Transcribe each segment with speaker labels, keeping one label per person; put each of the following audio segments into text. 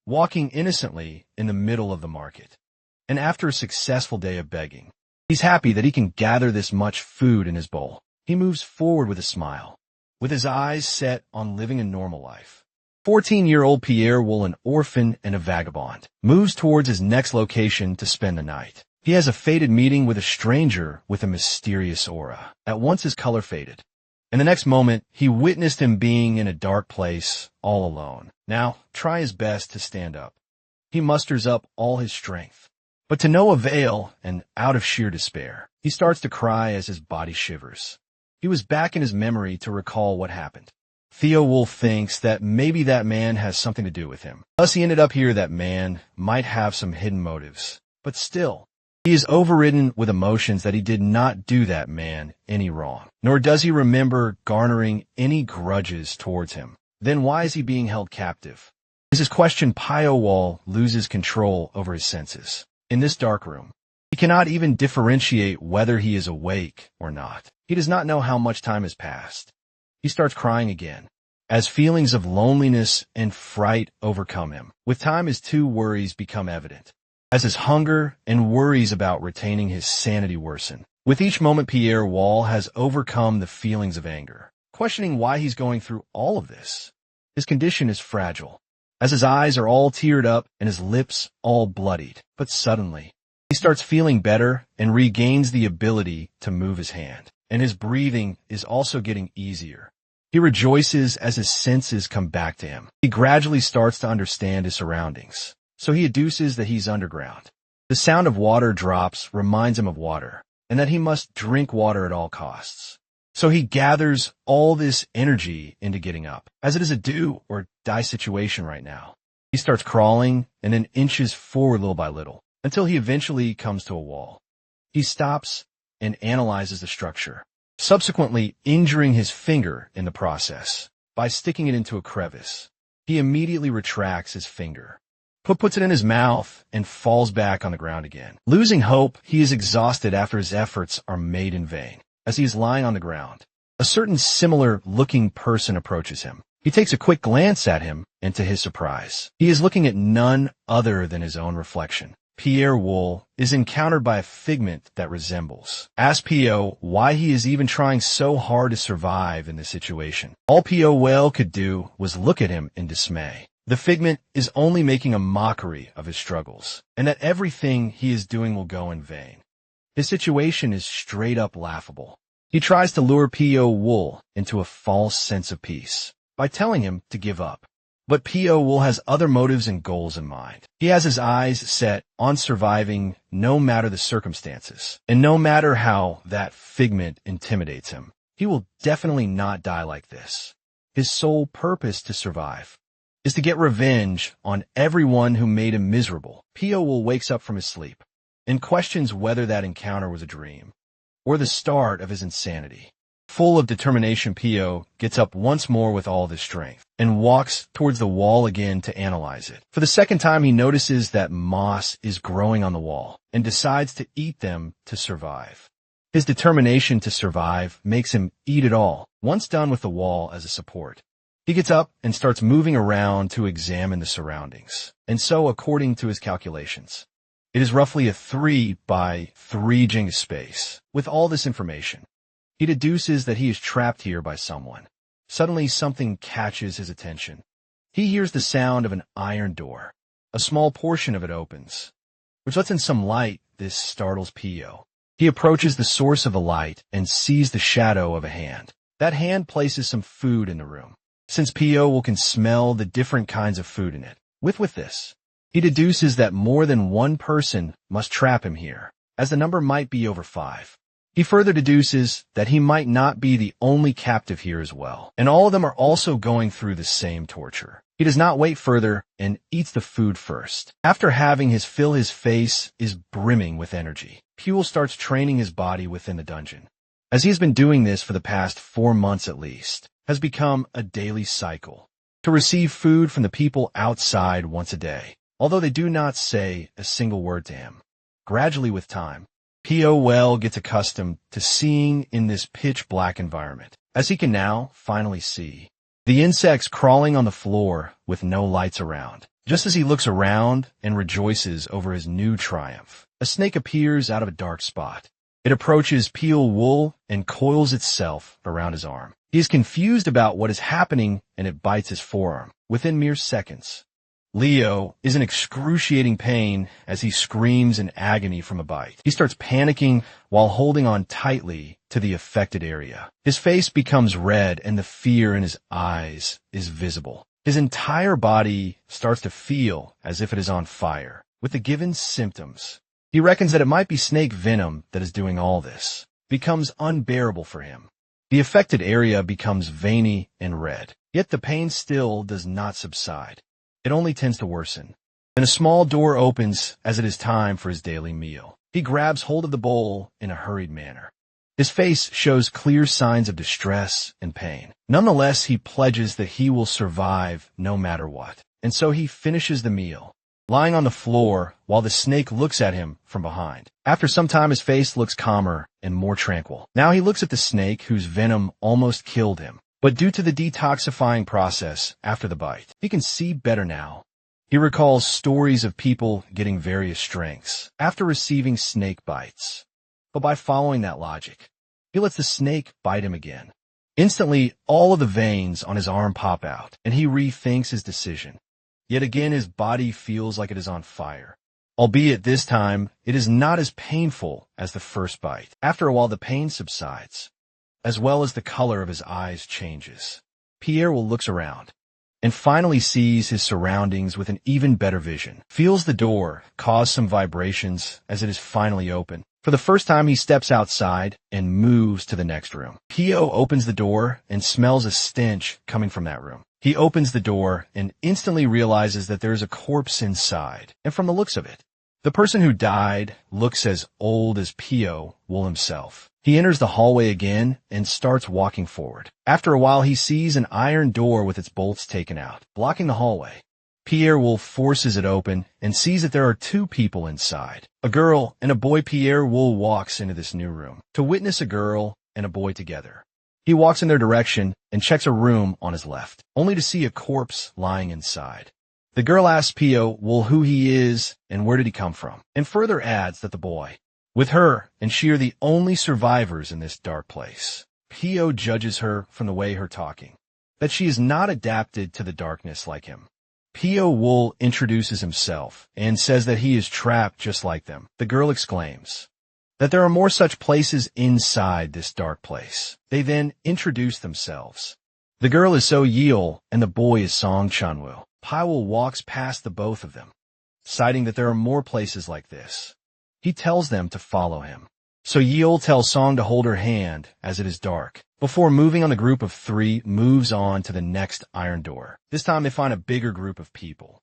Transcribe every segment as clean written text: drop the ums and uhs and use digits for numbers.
Speaker 1: walking innocently in the middle of the market. And after a successful day of begging, he's happy that he can gather this much food in his bowl. He moves forward with a smile, with his eyes set on living a normal life. 14-year-old Pierre Wool, an orphan and a vagabond, moves towards his next location to spend the night. He has a fated meeting with a stranger with a mysterious aura. At once his color faded, and the next moment he witnessed him being in a dark place, all alone. Now, try his best to stand up. He musters up all his strength, but to no avail, and out of sheer despair, he starts to cry as his body shivers. He was back in his memory to recall what happened. Theo Wolf thinks that maybe that man has something to do with him. Thus he ended up here. That man might have some hidden motives, but still, he is overridden with emotions that he did not do that man any wrong, nor does he remember garnering any grudges towards him. Then why is he being held captive? As his question, Pierre Wool loses control over his senses. In this dark room, he cannot even differentiate whether he is awake or not. He does not know how much time has passed. He starts crying again, as feelings of loneliness and fright overcome him. With time, his two worries become evident, as his hunger and worries about retaining his sanity worsen. With each moment, Pierre Wool has overcome the feelings of anger, questioning why he's going through all of this. His condition is fragile, as his eyes are all teared up and his lips all bloodied. But suddenly, he starts feeling better and regains the ability to move his hand, and his breathing is also getting easier. He rejoices as his senses come back to him. He gradually starts to understand his surroundings, so he deduces that he's underground. The sound of water drops reminds him of water, and that he must drink water at all costs. So he gathers all this energy into getting up, as it is a do or die situation right now. He starts crawling and then inches forward little by little, until he eventually comes to a wall. He stops and analyzes the structure, subsequently injuring his finger in the process by sticking it into a crevice. He immediately retracts his finger, puts it in his mouth, and falls back on the ground again. Losing hope, he is exhausted after his efforts are made in vain. As he is lying on the ground, a certain similar-looking person approaches him. He takes a quick glance at him, and to his surprise, he is looking at none other than his own reflection. Pierre Wool is encountered by a figment that resembles. Asks P.O. why he is even trying so hard to survive in this situation. All P.O. Wool could do was look at him in dismay. The figment is only making a mockery of his struggles, and that everything he is doing will go in vain. His situation is straight up laughable. He tries to lure P.O. Wool into a false sense of peace by telling him to give up. But P.O. Wool has other motives and goals in mind. He has his eyes set on surviving no matter the circumstances, and no matter how that figment intimidates him. He will definitely not die like this. His sole purpose to survive is to get revenge on everyone who made him miserable. P.O. Wool wakes up from his sleep and questions whether that encounter was a dream or the start of his insanity. Full of determination, P.O. gets up once more with all of his strength and walks towards the wall again to analyze it. For the second time, he notices that moss is growing on the wall and decides to eat them to survive. His determination to survive makes him eat it all. Once done with the wall as a support, he gets up and starts moving around to examine the surroundings. And so, according to his calculations, it is roughly a 3 by 3 Jenga space. With all this information, he deduces that he is trapped here by someone. Suddenly, something catches his attention. He hears the sound of an iron door. A small portion of it opens, which lets in some light. This startles P.O. He approaches the source of the light and sees the shadow of a hand. That hand places some food in the room, since P.O. can smell the different kinds of food in it. With this, he deduces that more than one person must trap him here, as the number might be over 5. He further deduces that he might not be the only captive here as well, and all of them are also going through the same torture. He does not wait further and eats the food first. After having his fill, his face is brimming with energy. Puel starts training his body within the dungeon. As he has been doing this for the past 4 months at least, has become a daily cycle to receive food from the people outside once a day, although they do not say a single word to him. Gradually with time, P.O. Well gets accustomed to seeing in this pitch-black environment, as he can now finally see the insects crawling on the floor with no lights around. Just as he looks around and rejoices over his new triumph, a snake appears out of a dark spot. It approaches Pierre Wool and coils itself around his arm. He is confused about what is happening, and it bites his forearm within mere seconds. Leo is in excruciating pain as he screams in agony from a bite. He starts panicking while holding on tightly to the affected area. His face becomes red and the fear in his eyes is visible. His entire body starts to feel as if it is on fire. With the given symptoms, he reckons that it might be snake venom that is doing all this. It becomes unbearable for him. The affected area becomes veiny and red, yet the pain still does not subside. It only tends to worsen. Then a small door opens as it is time for his daily meal. He grabs hold of the bowl in a hurried manner. His face shows clear signs of distress and pain. Nonetheless, he pledges that he will survive no matter what. And so he finishes the meal, lying on the floor while the snake looks at him from behind. After some time, his face looks calmer and more tranquil. Now he looks at the snake whose venom almost killed him. But due to the detoxifying process after the bite, he can see better now. He recalls stories of people getting various strengths after receiving snake bites. But by following that logic, he lets the snake bite him again. Instantly, all of the veins on his arm pop out, and he rethinks his decision. Yet again, his body feels like it is on fire. Albeit this time, it is not as painful as the first bite. After a while, the pain subsides, as well as the color of his eyes changes. Pierre Wool looks around and finally sees his surroundings with an even better vision. Feels the door cause some vibrations as it is finally open. For the first time, he steps outside and moves to the next room. Pio opens the door and smells a stench coming from that room. He opens the door and instantly realizes that there is a corpse inside. And from the looks of it, the person who died looks as old as Pio Wool himself. He enters the hallway again and starts walking forward. After a while, he sees an iron door with its bolts taken out, blocking the hallway. Pierre Wool forces it open and sees that there are two people inside, a girl and a boy. Pierre Wool walks into this new room to witness a girl and a boy together. He walks in their direction and checks a room on his left, only to see a corpse lying inside. The girl asks Pierre Wool who he is and where did he come from, and further adds that the boy, with her and she, are the only survivors in this dark place. Pio judges her from the way her talking, that she is not adapted to the darkness like him. Pio Wool introduces himself and says that he is trapped just like them. The girl exclaims that there are more such places inside this dark place. They then introduce themselves. The girl is So Yeol and the boy is Song Chanwoo. Pio Wool walks past the both of them, citing that there are more places like this. He tells them to follow him. So Yeol tells Song to hold her hand as it is dark, before moving on. The group of three moves on to the next iron door. This time they find a bigger group of people.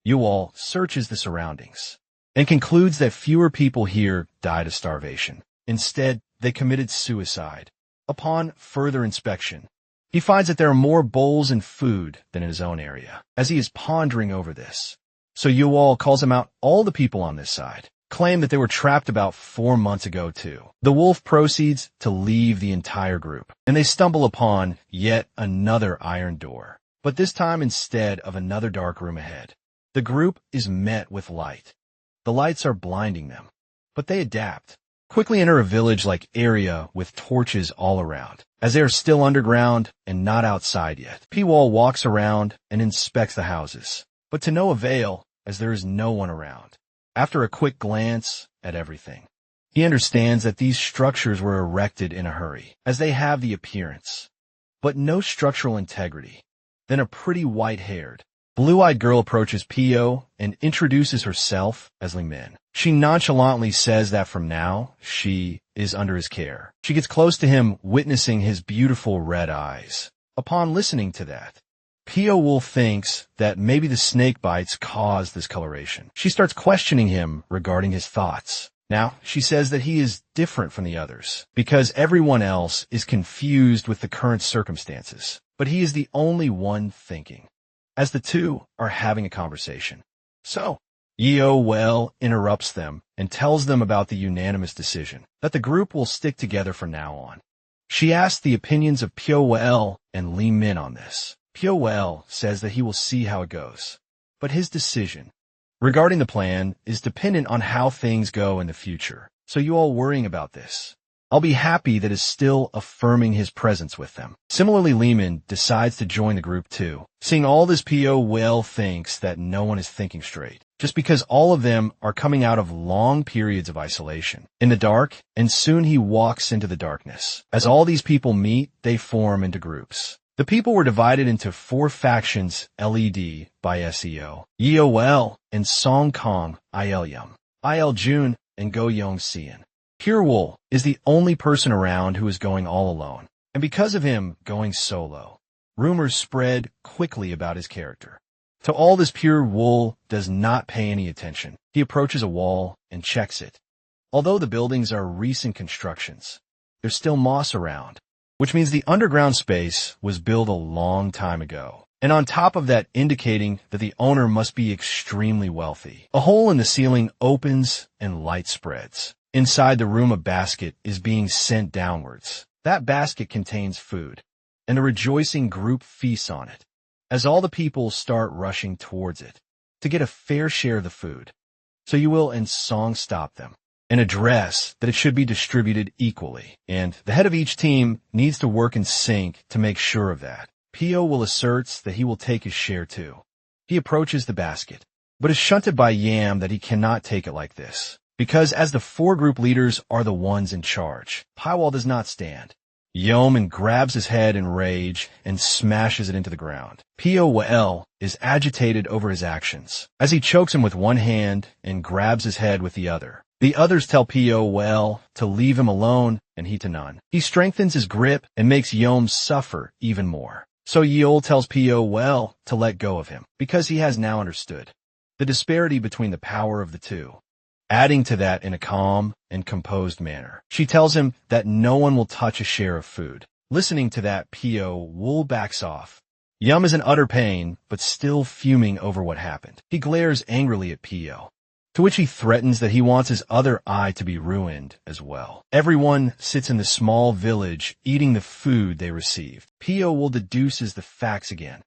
Speaker 1: Yeol searches the surroundings and concludes that fewer people here died of starvation. Instead, they committed suicide. Upon further inspection, he finds that there are more bowls and food than in his own area. As he is pondering over this, So Yeol calls him out. All the people on this side claim that they were trapped about 4 months ago too. The wolf proceeds to leave the entire group, and they stumble upon yet another iron door, but this time instead of another dark room ahead. The group is met with light. The lights are blinding them, but they adapt. Quickly enter a village-like area with torches all around, as they are still underground and not outside yet. P-Wall walks around and inspects the houses, but to no avail, as there is no one around. After a quick glance at everything, he understands that these structures were erected in a hurry, as they have the appearance, but no structural integrity. Then a pretty white-haired, blue-eyed girl approaches Pio and introduces herself as Li Min. She nonchalantly says that from now, she is under his care. She gets close to him, witnessing his beautiful red eyes. Upon listening to that, Pio Wool thinks that maybe the snake bites caused this coloration. She starts questioning him regarding his thoughts. Now, she says that he is different from the others, because everyone else is confused with the current circumstances, but he is the only one thinking, as the two are having a conversation. So, Yeol interrupts them and tells them about the unanimous decision, that the group will stick together from now on. She asks the opinions of Pio Wool and Li Min on this. Pio Wool says that he will see how it goes, But his decision regarding the plan is dependent on how things go in the future. So you all worrying about this? I'll be happy that is still affirming his presence with them. Similarly, Lehman decides to join the group too. Seeing all this, Pierre Wool thinks that no one is thinking straight, just because all of them are coming out of long periods of isolation in the dark, and soon he walks into the darkness. As all these people meet, they form into groups. The people were divided into 4 factions led by SEO, Yeol, and Song Kong, Il Yum, Il Jun, and Go Yong Sian. Pierre Wool is the only person around who is going all alone, and because of him going solo, rumors spread quickly about his character. To all this, Pierre Wool does not pay any attention. He approaches a wall and checks it. Although the buildings are recent constructions, there's still moss around, which means the underground space was built a long time ago. And on top of that, indicating that the owner must be extremely wealthy. A hole in the ceiling opens and light spreads. Inside the room, a basket is being sent downwards. That basket contains food, and a rejoicing group feasts on it, as all the people start rushing towards it to get a fair share of the food. So Yeol and Song stop them and address that it should be distributed equally, and the head of each team needs to work in sync to make sure of that. Pierre Wool asserts that he will take his share too. He approaches the basket, but is shunted by Yam that he cannot take it like this, because as the 4 group leaders are the ones in charge. Pywall does not stand. Yeoman grabs his head in rage and smashes it into the ground. Pierre Wool is agitated over his actions, as he chokes him with one hand and grabs his head with the other. The others tell Pierre Wool to leave him alone, and he to none. He strengthens his grip and makes Yeom suffer even more. So Yeol tells Pierre Wool to let go of him, because he has now understood the disparity between the power of the two. Adding to that in a calm and composed manner, she tells him that no one will touch a share of food. Listening to that, Pierre Wool backs off. Yum is in utter pain, but still fuming over what happened. He glares angrily at Pierre, to which he threatens that he wants his other eye to be ruined as well. Everyone sits in the small village eating the food they received. Pierre Wool deduces the facts again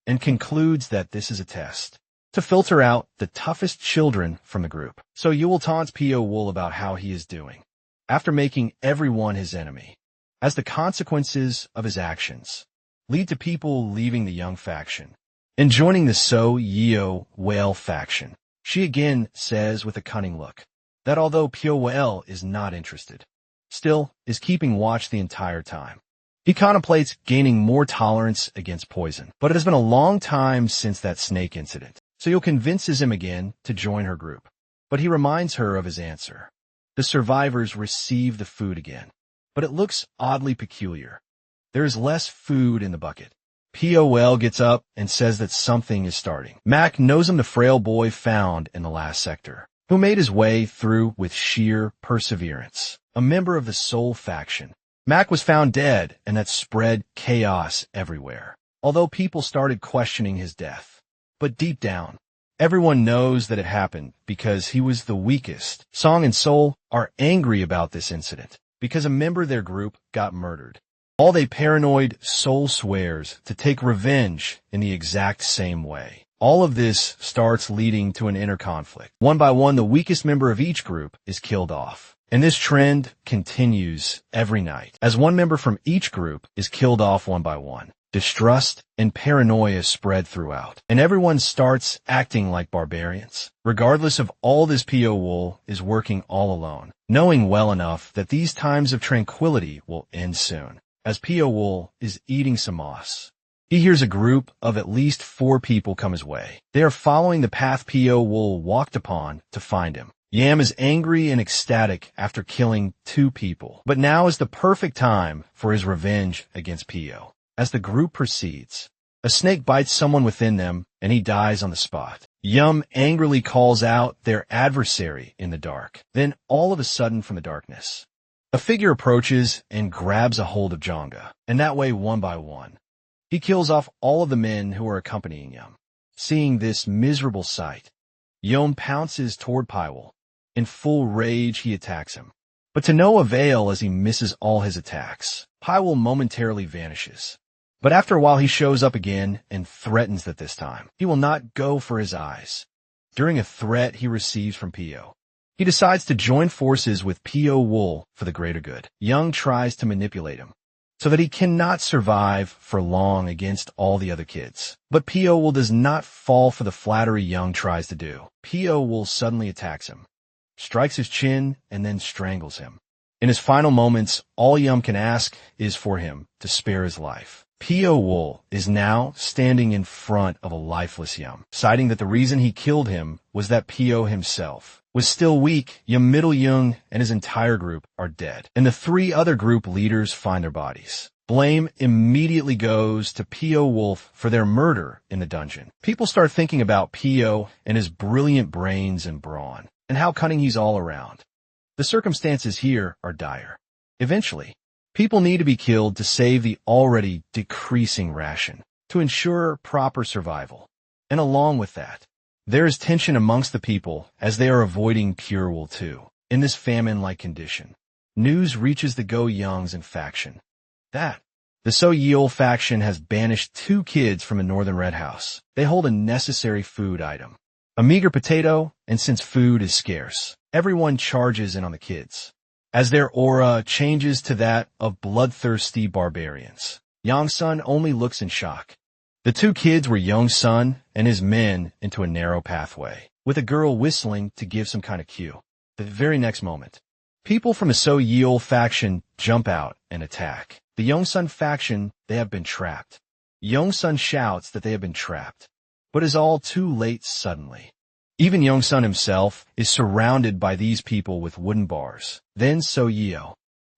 Speaker 1: and concludes that this is a test to filter out the toughest children from the group. So Yeol taunts Pierre Wool about how he is doing, after making everyone his enemy, as the consequences of his actions lead to people leaving the young faction and joining the So Yeo Whale faction. She again says with a cunning look that although Pierre Wool is not interested, still is keeping watch the entire time. He contemplates gaining more tolerance against poison, but it has been a long time since that snake incident. So Yeol convinces him again to join her group, but he reminds her of his answer. The survivors receive the food again, but it looks oddly peculiar. There is less food in the bucket. Pierre Wool gets up and says that something is starting. Mac knows him, the frail boy found in the last sector, who made his way through with sheer perseverance. A member of the Soul faction. Mac was found dead, and that spread chaos everywhere, although people started questioning his death. But deep down, everyone knows that it happened because he was the weakest. Song and Soul are angry about this incident because a member of their group got murdered. All they paranoid, Soul swears to take revenge in the exact same way. All of this starts leading to an inner conflict. One by one, the weakest member of each group is killed off. And this trend continues every night, as one member from each group is killed off one by one. Distrust and paranoia spread throughout, and everyone starts acting like barbarians. Regardless of all this, Pierre Wool is working all alone, knowing well enough that these times of tranquility will end soon. As Pierre Wool is eating some moss, he hears a group of at least 4 people come his way. They are following the path Pierre Wool walked upon to find him. Yam is angry and ecstatic after killing 2 people, but now is the perfect time for his revenge against Pierre. As the group proceeds, a snake bites someone within them, and he dies on the spot. Yum angrily calls out their adversary in the dark. Then, all of a sudden from the darkness, a figure approaches and grabs a hold of Jonga, and that way, one by one, he kills off all of the men who are accompanying Yum. Seeing this miserable sight, Yum pounces toward Pywall. In full rage, he attacks him, but to no avail as he misses all his attacks. Pywall momentarily vanishes. But after a while he shows up again and threatens that this time he will not go for his eyes. During a threat he receives from Pio, he decides to join forces with Pierre Wool for the greater good. Young tries to manipulate him so that he cannot survive for long against all the other kids. But Pierre Wool does not fall for the flattery Young tries to do. Pierre Wool suddenly attacks him, strikes his chin, and then strangles him. In his final moments, all Young can ask is for him to spare his life. Pierre Wool is now standing in front of a lifeless Young, citing that the reason he killed him was that Pierre himself was still weak. Middle Young and his entire group are dead, and the three other group leaders find their bodies. Blame immediately goes to Pierre Wool for their murder in the dungeon. People start thinking about Pierre and his brilliant brains and brawn, and how cunning he's all around. The circumstances here are dire. Eventually, people need to be killed to save the already decreasing ration, to ensure proper survival. And along with that, there is tension amongst the people as they are avoiding Pierre Wool too. In this famine-like condition, news reaches the Go Youngs and faction that the So Yeol faction has banished 2 kids from the Northern Red House. They hold a necessary food item, a meager potato, and since food is scarce, everyone charges in on the kids, as their aura changes to that of bloodthirsty barbarians. Yongsun only looks in shock. The 2 kids were Yongsun and his men into a narrow pathway, with a girl whistling to give some kind of cue. The very next moment, people from the So Yeol faction jump out and attack. The Yongsun faction, they have been trapped. Yongsun shouts that they have been trapped, but is all too late suddenly. Even Yongsun himself is surrounded by these people with wooden bars. Then So Yeol,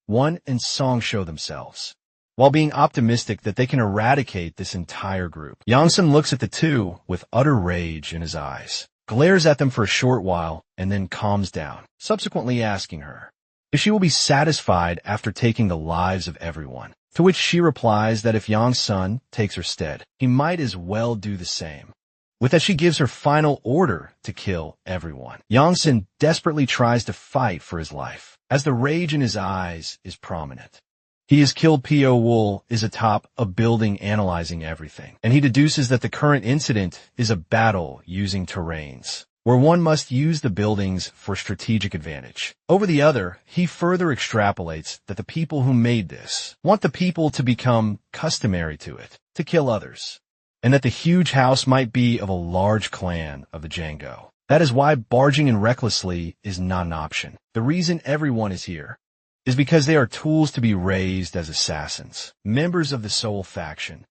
Speaker 1: One and Song show themselves, while being optimistic that they can eradicate this entire group. Yongsun looks at the 2 with utter rage in his eyes, glares at them for a short while, and then calms down, subsequently asking her if she will be satisfied after taking the lives of everyone, to which she replies that if Yongsun takes her stead, he might as well do the same. With that, she gives her final order to kill everyone. Yongsun desperately tries to fight for his life, as the rage in his eyes is prominent. He has killed Pierre Wool is atop a building analyzing everything, and he deduces that the current incident is a battle using terrains, where one must use the buildings for strategic advantage over the other. He further extrapolates that the people who made this want the people to become customary to it, to kill others, and that the huge house might be of a large clan of the Django. That is why barging in recklessly is not an option. The reason everyone is here is because they are tools to be raised as assassins. Members of the Soul faction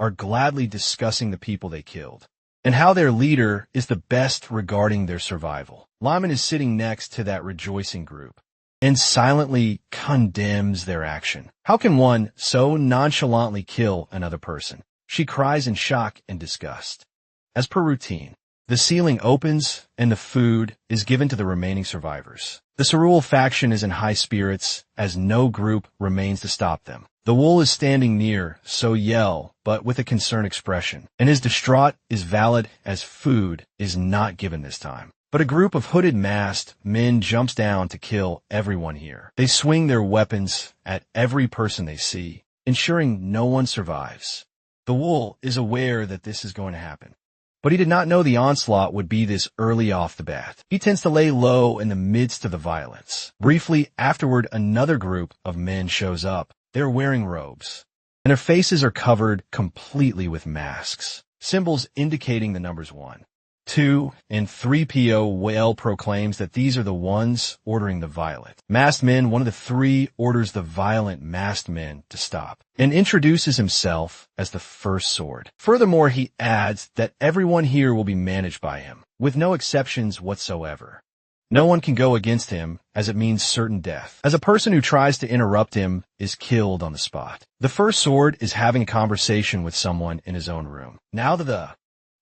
Speaker 1: are gladly discussing the people they killed, and how their leader is the best regarding their survival. Lyman is sitting next to that rejoicing group and silently condemns their action. How can one so nonchalantly kill another person? She cries in shock and disgust. As per routine, the ceiling opens and the food is given to the remaining survivors. The Cerule faction is in high spirits as no group remains to stop them. The Wool is standing near So Yell, but with a concerned expression, and his distraught is valid as food is not given this time. But a group of hooded masked men jumps down to kill everyone here. They swing their weapons at every person they see, ensuring no one survives. The Wool is aware that this is going to happen, but he did not know the onslaught would be this early off the bat. He tends to lay low in the midst of the violence. Briefly afterward, another group of men shows up. They're wearing robes, and their faces are covered completely with masks, symbols indicating the numbers 1, 2, and 3. PO Well proclaims that these are the ones ordering the violent masked men. One of the 3 orders the violent masked men to stop and introduces himself as the first sword. Furthermore, he adds that everyone here will be managed by him, with no exceptions whatsoever. No one can go against him, as it means certain death, as a person who tries to interrupt him is killed on the spot. The first sword is having a conversation with someone in his own room. Now the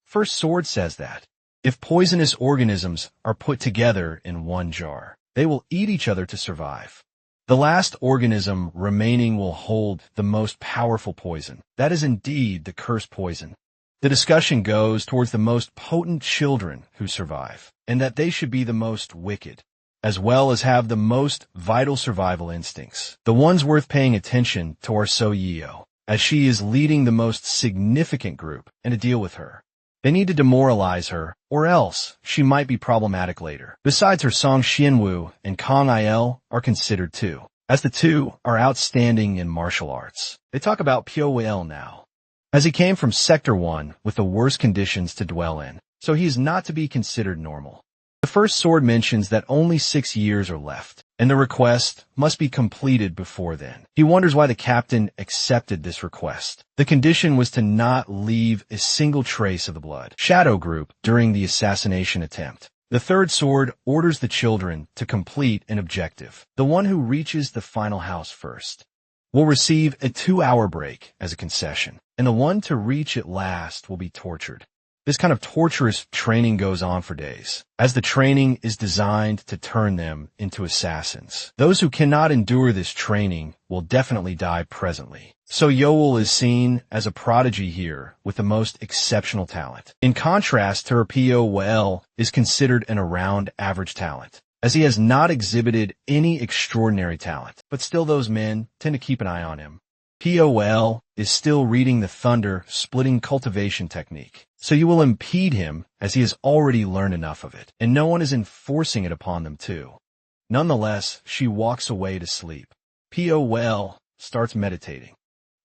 Speaker 1: first sword says that if poisonous organisms are put together in one jar, they will eat each other to survive. The last organism remaining will hold the most powerful poison. That is indeed the cursed poison. The discussion goes towards the most potent children who survive, and that they should be the most wicked, as well as have the most vital survival instincts. The ones worth paying attention to are So Yeo, as she is leading the most significant group, and to deal with her. They need to demoralize her, or else she might be problematic later. Besides her, Song Xianwu and Kong Il are considered too, as the two are outstanding in martial arts. They talk about Pierre Wool now, as he came from Sector 1 with the worst conditions to dwell in, so he is not to be considered normal. The first sword mentions that only 6 years are left, and the request must be completed before then. He wonders why the captain accepted this request. The condition was to not leave a single trace of the blood shadow group during the assassination attempt. The third sword orders the children to complete an objective. The one who reaches the final house first will receive a 2-hour break as a concession, and the one to reach it last will be tortured. This kind of torturous training goes on for days, as the training is designed to turn them into assassins. Those who cannot endure this training will definitely die presently. So Yoel is seen as a prodigy here with the most exceptional talent. In contrast to her, Pierre Wool is considered an around average talent, as he has not exhibited any extraordinary talent. But still those men tend to keep an eye on him. Pierre Wool is still reading the thunder-splitting cultivation technique, so you will impede him as he has already learned enough of it, and no one is enforcing it upon them too. Nonetheless, she walks away to sleep. Pierre Wool starts meditating.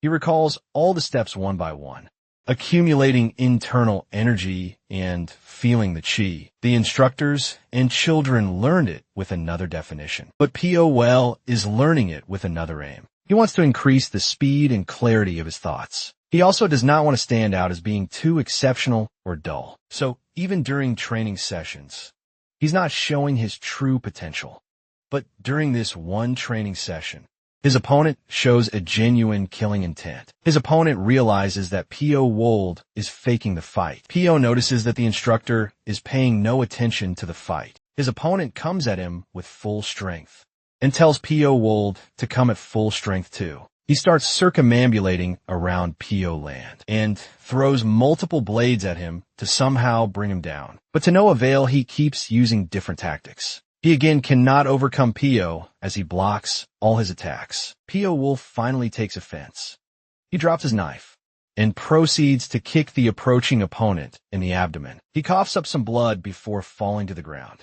Speaker 1: He recalls all the steps one by one, accumulating internal energy and feeling the chi. The instructors and children learned it with another definition, but Pierre Wool is learning it with another aim. He wants to increase the speed and clarity of his thoughts. He also does not want to stand out as being too exceptional or dull. So even during training sessions, he's not showing his true potential. But during this one training session, his opponent shows a genuine killing intent. His opponent realizes that Pierre Wool is faking the fight. Pierre notices that the instructor is paying no attention to the fight. His opponent comes at him with full strength and tells Pierre Wool to come at full strength too. He starts circumambulating around Pierre land and throws multiple blades at him to somehow bring him down. But to no avail, he keeps using different tactics. He again cannot overcome Pierre as he blocks all his attacks. Pierre Wool finally takes offense. He drops his knife and proceeds to kick the approaching opponent in the abdomen. He coughs up some blood before falling to the ground.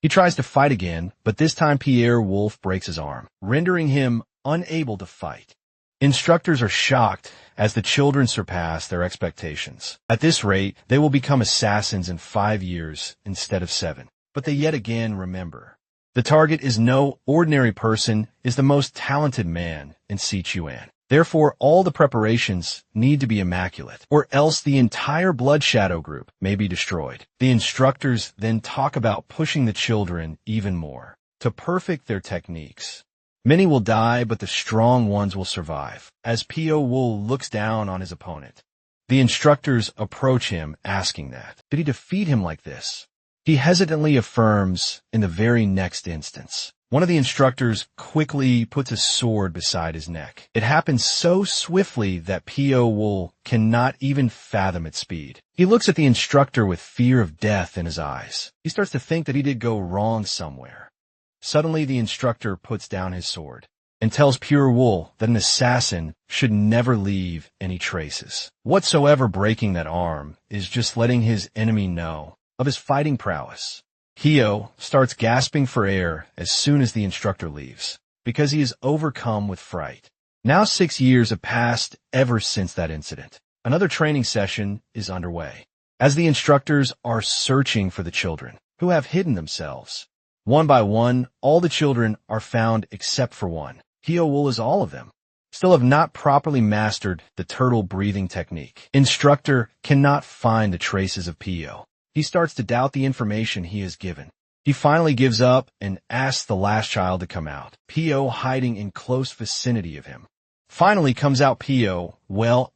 Speaker 1: He tries to fight again, but this time Pierre Wool breaks his arm, rendering him unable to fight. Instructors are shocked as the children surpass their expectations. At this rate, they will become assassins in 5 years instead of 7. But they yet again remember. The target is no ordinary person, is the most talented man in Sichuan. Therefore, all the preparations need to be immaculate, or else the entire blood shadow group may be destroyed. The instructors then talk about pushing the children even more to perfect their techniques. Many will die, but the strong ones will survive. As Pierre Wool looks down on his opponent, the instructors approach him asking that. Did he defeat him like this? He hesitantly affirms in the very next instance. One of the instructors quickly puts a sword beside his neck. It happens so swiftly that Pierre Wool cannot even fathom its speed. He looks at the instructor with fear of death in his eyes. He starts to think that he did go wrong somewhere. Suddenly, the instructor puts down his sword and tells Pierre Wool that an assassin should never leave any traces. Whatsoever breaking that arm is just letting his enemy know of his fighting prowess. Hio starts gasping for air as soon as the instructor leaves, because he is overcome with fright. Now 6 years have passed ever since that incident. Another training session is underway, as the instructors are searching for the children who have hidden themselves. One by one, all the children are found except for one. Hio Wool is all of them. Still have not properly mastered the turtle breathing technique. Instructor cannot find the traces of Pio. He starts to doubt the information he is given. He finally gives up and asks the last child to come out, Pio hiding in close vicinity of him. Finally comes out Pio,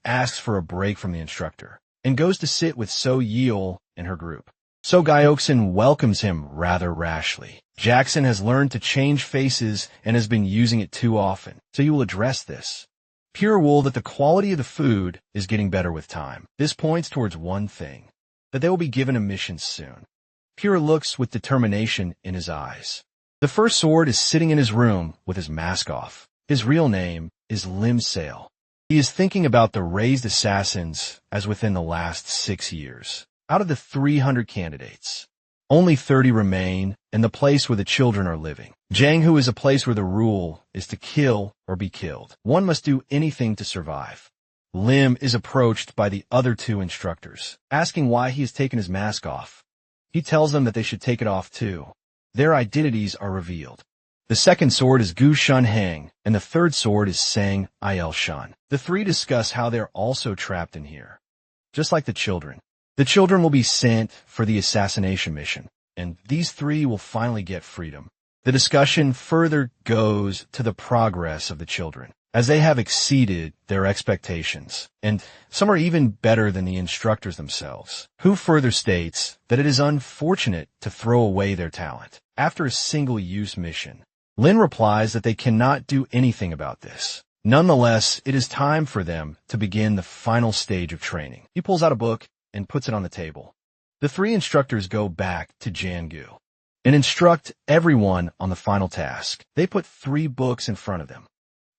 Speaker 1: asks for a break from the instructor, and goes to sit with So Yeol and her group. So Gyeoksin welcomes him rather rashly. Jackson has learned to change faces and has been using it too often, so you will address this. Pierre Wool that the quality of the food is getting better with time. This points towards one thing, that they will be given a mission soon. Pierre looks with determination in his eyes. The first sword is sitting in his room with his mask off. His real name is Lim Sale. He is thinking about the raised assassins as within the last 6 years. Out of the 300 candidates, only 30 remain in the place where the children are living. Jianghu is a place where the rule is to kill or be killed. One must do anything to survive. Lim is approached by the other 2 instructors, asking why he has taken his mask off. He tells them that they should take it off too. Their identities are revealed. The second sword is Gu Shun Heng, and the third sword is Sang Il Shun. The 3 discuss how they're also trapped in here. Just like the children. The children will be sent for the assassination mission, and these 3 will finally get freedom. The discussion further goes to the progress of the children, as they have exceeded their expectations, and some are even better than the instructors themselves, who further states that it is unfortunate to throw away their talent after a single-use mission. Lin replies that they cannot do anything about this. Nonetheless, it is time for them to begin the final stage of training. He pulls out a book and puts it on the table. The 3 instructors go back to Jianghu and instruct everyone on the final task. They put 3 books in front of them,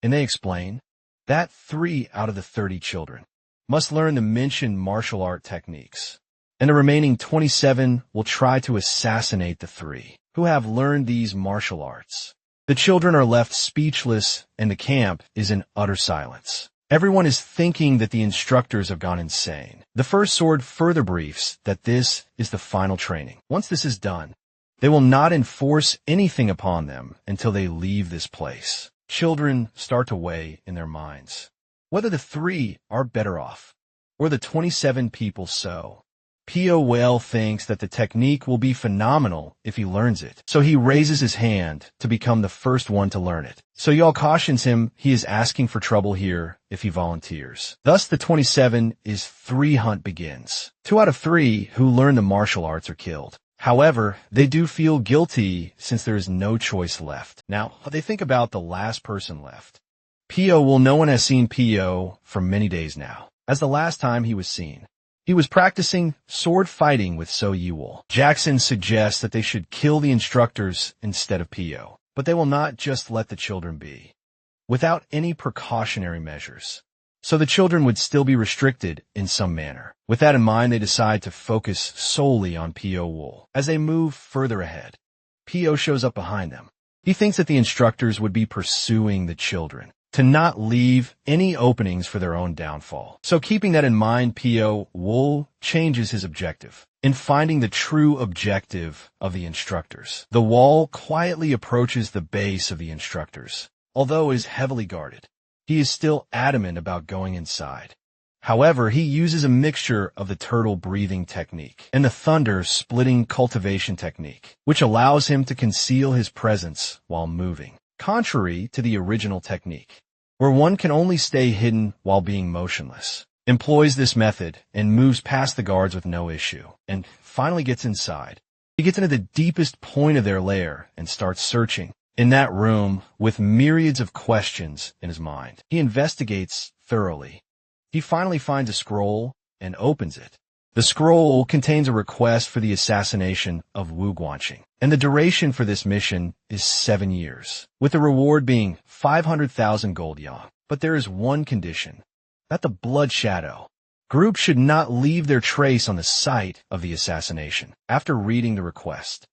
Speaker 1: and they explain that 3 out of the 30 children must learn the mentioned martial art techniques, and the remaining 27 will try to assassinate the 3 who have learned these martial arts. The children are left speechless, and the camp is in utter silence. Everyone is thinking that the instructors have gone insane. The first sword further briefs that this is the final training. Once this is done, they will not enforce anything upon them until they leave this place. Children start to weigh in their minds whether the 3 are better off, or the 27 people so. Pierre Wool thinks that the technique will be phenomenal if he learns it, so he raises his hand to become the first one to learn it. So Yao cautions him he is asking for trouble here if he volunteers. Thus the 27 is 3 hunt begins. 2 out of 3 who learn the martial arts are killed. However, they do feel guilty since there is no choice left. Now, they think about the last person left. P.O. no one has seen P.O. for many days now, as the last time he was seen, he was practicing sword fighting with So Yewol. Jackson suggests that they should kill the instructors instead of P.O., but they will not just let the children be, without any precautionary measures. So the children would still be restricted in some manner. With that in mind, they decide to focus solely on P.O. Wool. As they move further ahead, P.O. shows up behind them. He thinks that the instructors would be pursuing the children, to not leave any openings for their own downfall. So keeping that in mind, P.O. Wool changes his objective in finding the true objective of the instructors. The wall quietly approaches the base of the instructors. Although it is heavily guarded, he is still adamant about going inside. However, he uses a mixture of the turtle breathing technique and the thunder splitting cultivation technique, which allows him to conceal his presence while moving, contrary to the original technique, where one can only stay hidden while being motionless. Employs this method and moves past the guards with no issue, and finally gets inside. He gets into the deepest point of their lair and starts searching in that room with myriads of questions in his mind. He investigates thoroughly. He finally finds a scroll and opens it. The scroll contains a request for the assassination of Wu Guanxing, and the duration for this mission is 7 years, with the reward being 500,000 gold yuan. But there is one condition, that the Blood Shadow group should not leave their trace on the site of the assassination. After reading the request,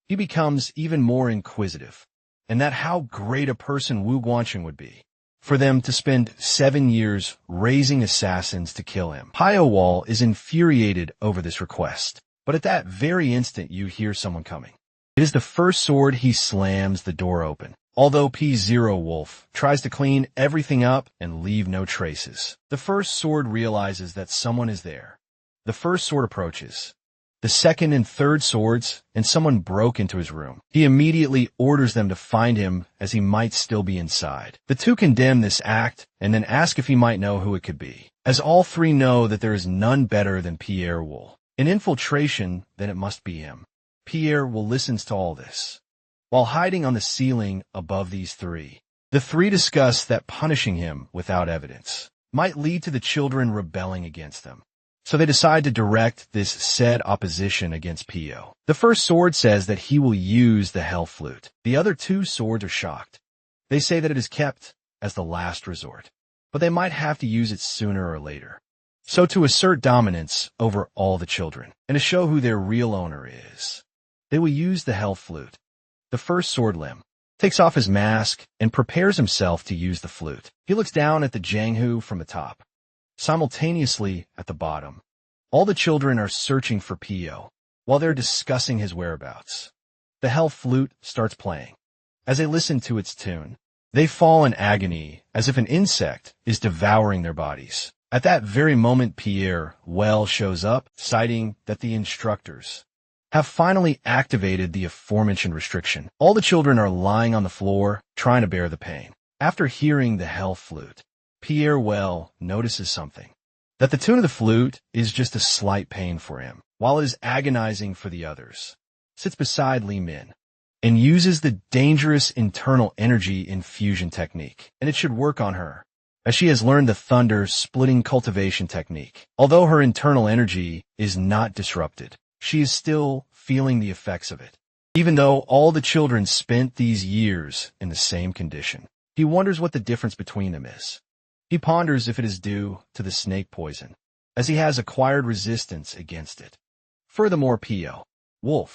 Speaker 1: he becomes even more inquisitive, and that how great a person Wu Guanxing would be for them to spend 7 years raising assassins to kill him. Pierre Wool is infuriated over this request, but at that very instant you hear someone coming. It is the first sword. He slams the door open, although P0 Wolf tries to clean everything up and leave no traces. The first sword realizes that someone is there. The first sword approaches. The second and third swords, and someone broke into his room. He immediately orders them to find him as he might still be inside. The two condemn this act and then ask if he might know who it could be, as all three know that there is none better than Pierre Wool. In infiltration, then it must be him. Pierre Wool listens to all this. While hiding on the ceiling above these three, the three discuss that punishing him without evidence might lead to the children rebelling against them. So they decide to direct this said opposition against P.O. The first sword says that he will use the Hell Flute. The other two swords are shocked. They say that it is kept as the last resort. but they might have to use it sooner or later. So to assert dominance over all the children, and to show who their real owner is, they will use the hell flute. The first sword limb takes off his mask and prepares himself to use the flute. He looks down at the Jianghu from the top. Simultaneously, at the bottom, all the children are searching for Pio, while they're discussing his whereabouts. The hell flute starts playing. As they listen to its tune, they fall in agony as if an insect is devouring their bodies. At that very moment, Pierre Wool shows up, citing that the instructors have finally activated the aforementioned restriction. All the children are lying on the floor, trying to bear the pain. After hearing the hell flute, Pierre Wool notices something. That the tune of the flute is just a slight pain for him, while it is agonizing for the others. Sits beside Li Min and uses the dangerous internal energy infusion technique, and it should work on her, as she has learned the thunder-splitting cultivation technique. Although her internal energy is not disrupted, she is still feeling the effects of it. Even though all the children spent these years in the same condition, he wonders what the difference between them is. He ponders if it is due to the snake poison, as he has acquired resistance against it. Furthermore, Pierre Wool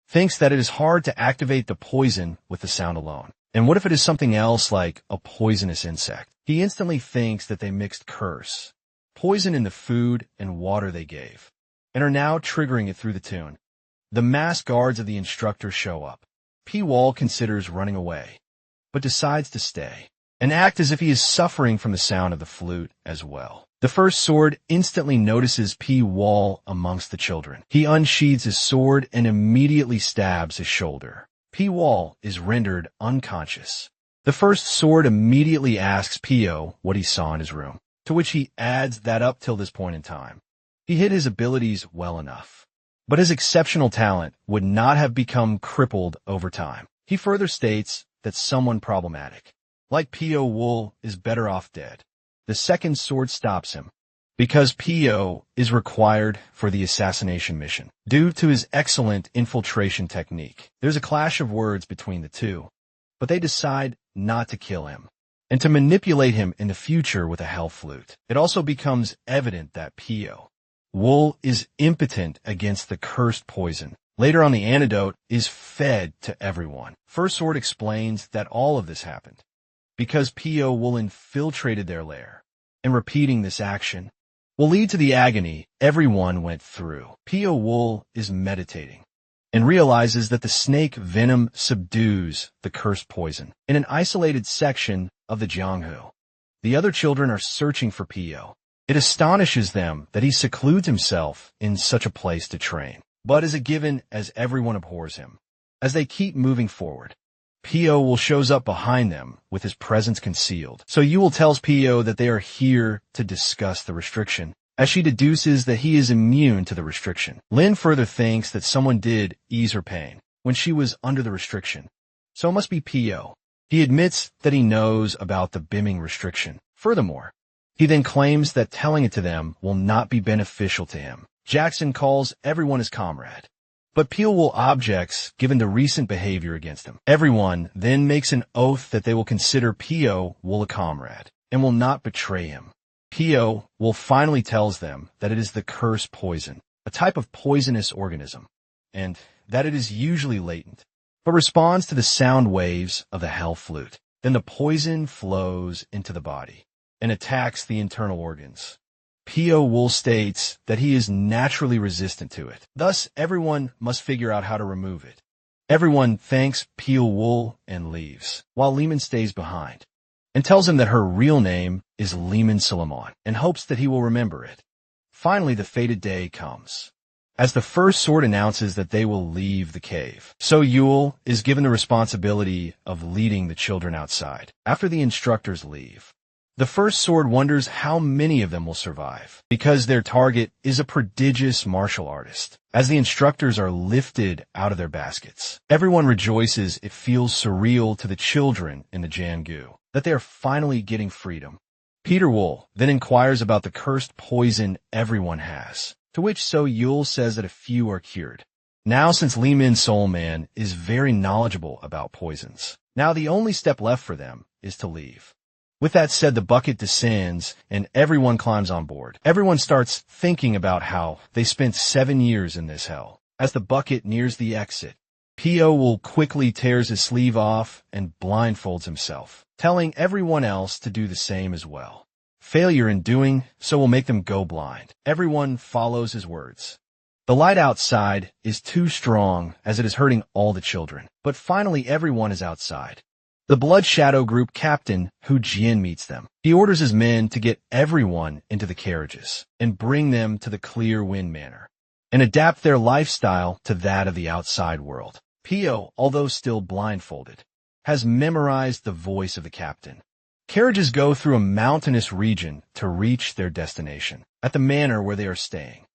Speaker 1: thinks that it is hard to activate the poison with the sound alone. And what if it is something else like a poisonous insect? He instantly thinks that they mixed curse, poison in the food and water they gave, and are now triggering it through the tune. The masked guards of the instructor show up. Pierre Wool considers running away, but decides to stay, and act as if he is suffering from the sound of the flute as well. The first sword instantly notices Pierre Wool amongst the children. He unsheathes his sword and immediately stabs his shoulder. Pierre Wool is rendered unconscious. The first sword immediately asks Pierre what he saw in his room, to which he adds that up till this point in time, he hid his abilities well enough, but his exceptional talent would not have become crippled over time. He further states that someone problematic, like Pierre Wool, is better off dead. The second sword stops him, because Pierre is required for the assassination mission. Due to his excellent infiltration technique, there's a clash of words between the two, but they decide not to kill him, and to manipulate him in the future with a hell flute. It also becomes evident that Pierre Wool is impotent against the cursed poison. Later on, the antidote is fed to everyone. First sword explains that all of this happened because Pierre Wool infiltrated their lair, and repeating this action will lead to the agony everyone went through. Pierre Wool is meditating and realizes that the snake venom subdues the cursed poison. In an isolated section of the Jianghu, the other children are searching for Pierre. It astonishes them that he secludes himself in such a place to train, but is a given as everyone abhors him. As they keep moving forward, Pierre Wool shows up behind them with his presence concealed. So Wool tells Pierre that they are here to discuss the restriction, as she deduces that he is immune to the restriction. Lin further thinks that someone did ease her pain when she was under the restriction, so it must be Pierre. He admits that he knows about the bimming restriction. Furthermore, he then claims that telling it to them will not be beneficial to him. Jackson calls everyone his comrade, but Pierre Wool objects given the recent behavior against him. Everyone then makes an oath that they will consider Pierre Wool a comrade and will not betray him. Pierre Wool finally tells them that it is the cursed poison, a type of poisonous organism, and that it is usually latent, but responds to the sound waves of the hell flute. Then the poison flows into the body and attacks the internal organs. Pierre Wool states that he is naturally resistant to it. Thus, everyone must figure out how to remove it. Everyone thanks Pierre Wool and leaves, while Lehman stays behind and tells him that her real name is Lehman Suleiman and hopes that he will remember it. Finally, the fated day comes, as the first sword announces that they will leave the cave. So Wool is given the responsibility of leading the children outside. After the instructors leave, the first sword wonders how many of them will survive, because their target is a prodigious martial artist. As the instructors are lifted out of their baskets, everyone rejoices. It feels surreal to the children in the Jianghu that they are finally getting freedom. Pierre Wool then inquires about the cursed poison everyone has, to which Wool says that a few are cured. Now, since Li Min Soul Man is very knowledgeable about poisons, now the only step left for them is to leave. With that said, the bucket descends and everyone climbs on board. Everyone starts thinking about how they spent 7 years in this hell. As the bucket nears the exit, Pierre Wool quickly tears his sleeve off and blindfolds himself, telling everyone else to do the same as well. Failure in doing so will make them go blind. Everyone follows his words. The light outside is too strong as it is hurting all the children, but finally everyone is outside. The Blood Shadow Group captain, Hu Jian, meets them. He orders his men to get everyone into the carriages and bring them to the Clear Wind Manor and adapt their lifestyle to that of the outside world. Pio, although still blindfolded, has memorized the voice of the captain. Carriages go through a mountainous region to reach their destination, at the manor where they are staying.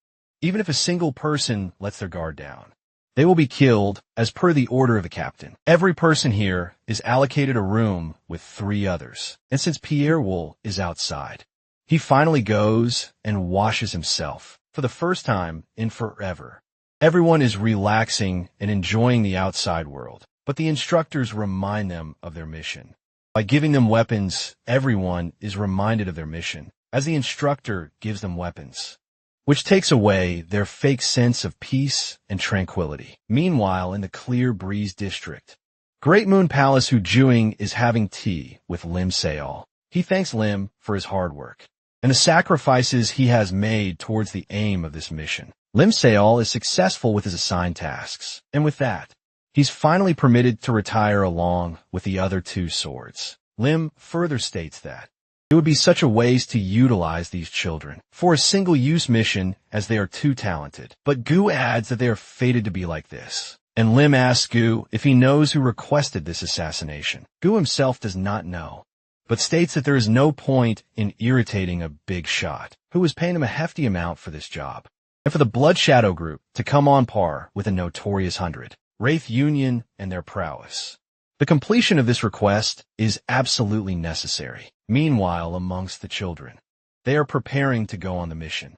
Speaker 1: Even if a single person lets their guard down, they will be killed as per the order of the captain. Every person here is allocated a room with 3 others. And since Pierre Wool is outside, he finally goes and washes himself for the first time in forever. Everyone is relaxing and enjoying the outside world, but the instructors remind them of their mission. By giving them weapons, everyone is reminded of their mission, as the instructor gives them weapons, which takes away their fake sense of peace and tranquility. Meanwhile, in the Clear Breeze district, Great Moon Palace Hu Juing is having tea with Lim Seol. He thanks Lim for his hard work and the sacrifices he has made towards the aim of this mission. Lim Seol is successful with his assigned tasks, and with that, he's finally permitted to retire along with the other 2 swords. Lim further states that it would be such a waste to utilize these children for a single-use mission as they are too talented. But Gu adds that they are fated to be like this. And Lim asks Gu if he knows who requested this assassination. Gu himself does not know, but states that there is no point in irritating a big shot, who is paying him a hefty amount for this job, and for the Blood Shadow Group to come on par with a notorious 100, Wraith Union and their prowess. The completion of this request is absolutely necessary. Meanwhile, amongst the children, they are preparing to go on the mission.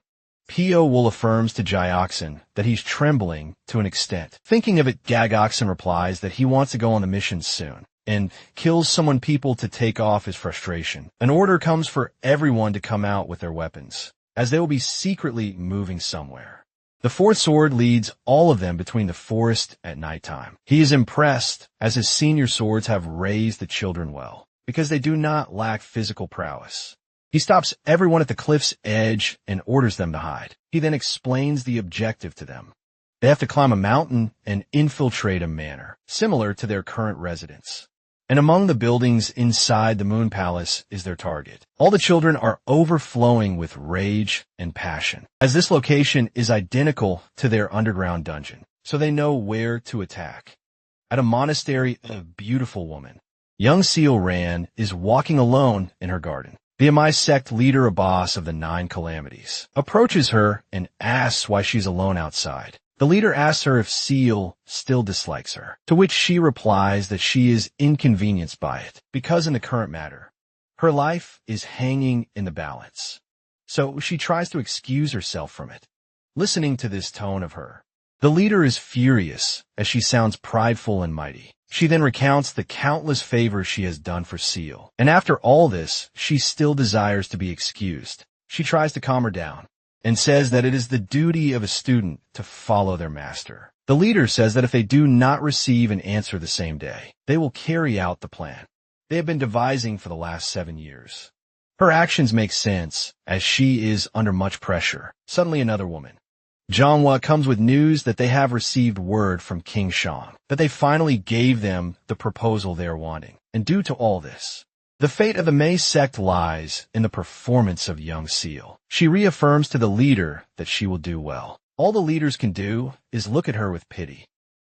Speaker 1: Pio Wool affirms to Jioxin that he's trembling to an extent. Thinking of it, Gagoxin replies that he wants to go on the mission soon and kills someone people to take off his frustration. An order comes for everyone to come out with their weapons, as they will be secretly moving somewhere. The 4th sword leads all of them between the forest at nighttime. He is impressed as his senior swords have raised the children well, because they do not lack physical prowess. He stops everyone at the cliff's edge and orders them to hide. He then explains the objective to them. They have to climb a mountain and infiltrate a manor, similar to their current residence. And among the buildings inside the Moon Palace is their target. All the children are overflowing with rage and passion, as this location is identical to their underground dungeon, so they know where to attack. At a monastery, a beautiful woman, young Seal Ran, is walking alone in her garden. The Amai sect leader, a boss of the 9 calamities, approaches her and asks why she's alone outside. The leader asks her if Seal still dislikes her, to which she replies that she is inconvenienced by it, because in the current matter, her life is hanging in the balance. So she tries to excuse herself from it. Listening to this tone of her, the leader is furious as she sounds prideful and mighty. She then recounts the countless favors she has done for Seal, and after all this, she still desires to be excused. She tries to calm her down and says that it is the duty of a student to follow their master. The leader says that if they do not receive an answer the same day, they will carry out the plan they have been devising for the last 7 years. Her actions make sense, as she is under much pressure. Suddenly another woman, Manhwa, comes with news that they have received word from King Shang, that they finally gave them the proposal they are wanting. And due to all this, the fate of the Mei sect lies in the performance of young Seal. She reaffirms to the leader that she will do well. All the leaders can do is look at her with pity.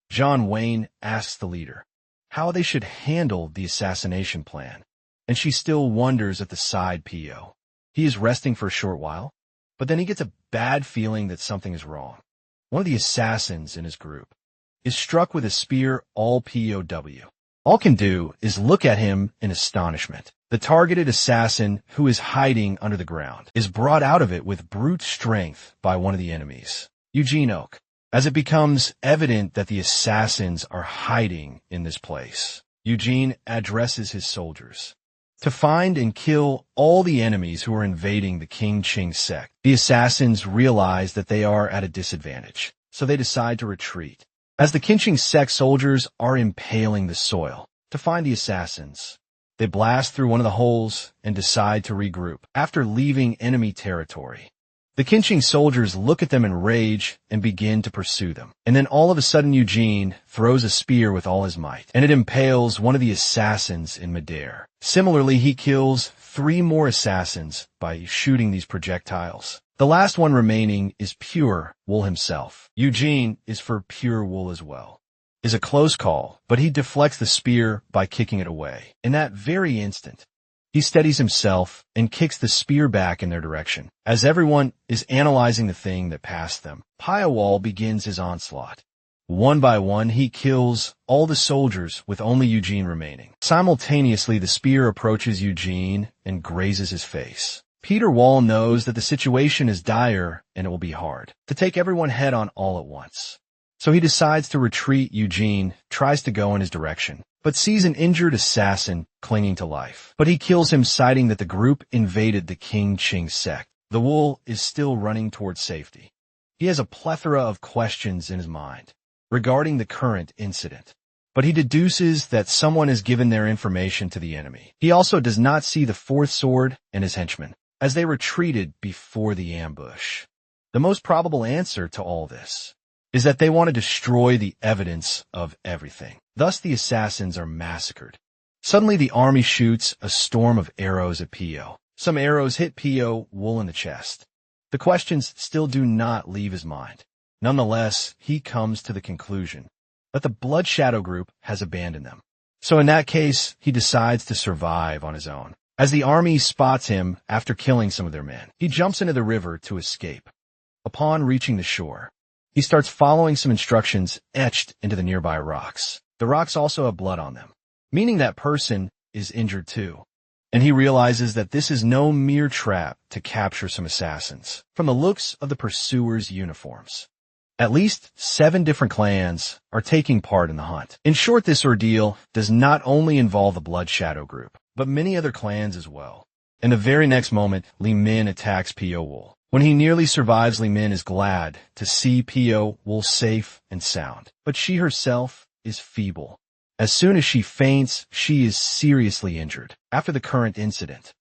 Speaker 1: John Wayne asks the leader how they should handle the assassination plan, and she still wonders at the side Pio. He is resting for a short while, but then he gets a bad feeling that something is wrong. One of the assassins in his group is struck with a spear all POW. All can do is look at him in astonishment. The targeted assassin, who is hiding under the ground, is brought out of it with brute strength by one of the enemies, Eugene Oak. As it becomes evident that the assassins are hiding in this place, Eugene addresses his soldiers. to find and kill all the enemies who are invading the King Qing sect. The assassins realize that they are at a disadvantage, so they decide to retreat. As the Qing Qing sect soldiers are impaling the soil to find the assassins, they blast through one of the holes and decide to regroup after leaving enemy territory. The Qing Qing soldiers look at them in rage and begin to pursue them. And then all of a sudden Eugene throws a spear with all his might, and it impales one of the assassins in midair. Similarly, he kills 3 more assassins by shooting these projectiles. The last one remaining is Pierre Wool himself. Eugene is for Pierre Wool as well. It's a close call, but he deflects the spear by kicking it away. In that very instant, he steadies himself and kicks the spear back in their direction. As everyone is analyzing the thing that passed them, Pierre Wool begins his onslaught. One by one, he kills all the soldiers with only Eugene remaining. Simultaneously, the spear approaches Eugene and grazes his face. Pierre Wool knows that the situation is dire and it will be hard to take everyone head on all at once. So he decides to retreat. Eugene tries to go in his direction, but sees an injured assassin clinging to life. But he kills him, citing that the group invaded the King Qing sect. The Wool is still running towards safety. He has a plethora of questions in his mind regarding the current incident, but he deduces that someone has given their information to the enemy. He also does not see the fourth sword and his henchmen as they retreated before the ambush. The most probable answer to all this is that they want to destroy the evidence of everything. Thus, the assassins are massacred. Suddenly, the army shoots a storm of arrows at Pierre. Some arrows hit Pierre Wool in the chest. The questions still do not leave his mind. Nonetheless, he comes to the conclusion that the Blood Shadow group has abandoned them. So in that case, he decides to survive on his own. As the army spots him after killing some of their men, he jumps into the river to escape. Upon reaching the shore, he starts following some instructions etched into the nearby rocks. The rocks also have blood on them, meaning that person is injured too. And he realizes that this is no mere trap to capture some assassins. From the looks of the pursuers' uniforms, at least 7 different clans are taking part in the hunt. In short, this ordeal does not only involve the Blood Shadow group, but many other clans as well. In the very next moment, Li Min attacks Pierre Wool. When he nearly survives, Li Min is glad to see Pierre Wool safe and sound, but she herself is feeble. As soon as she faints, she is seriously injured. After the current incident,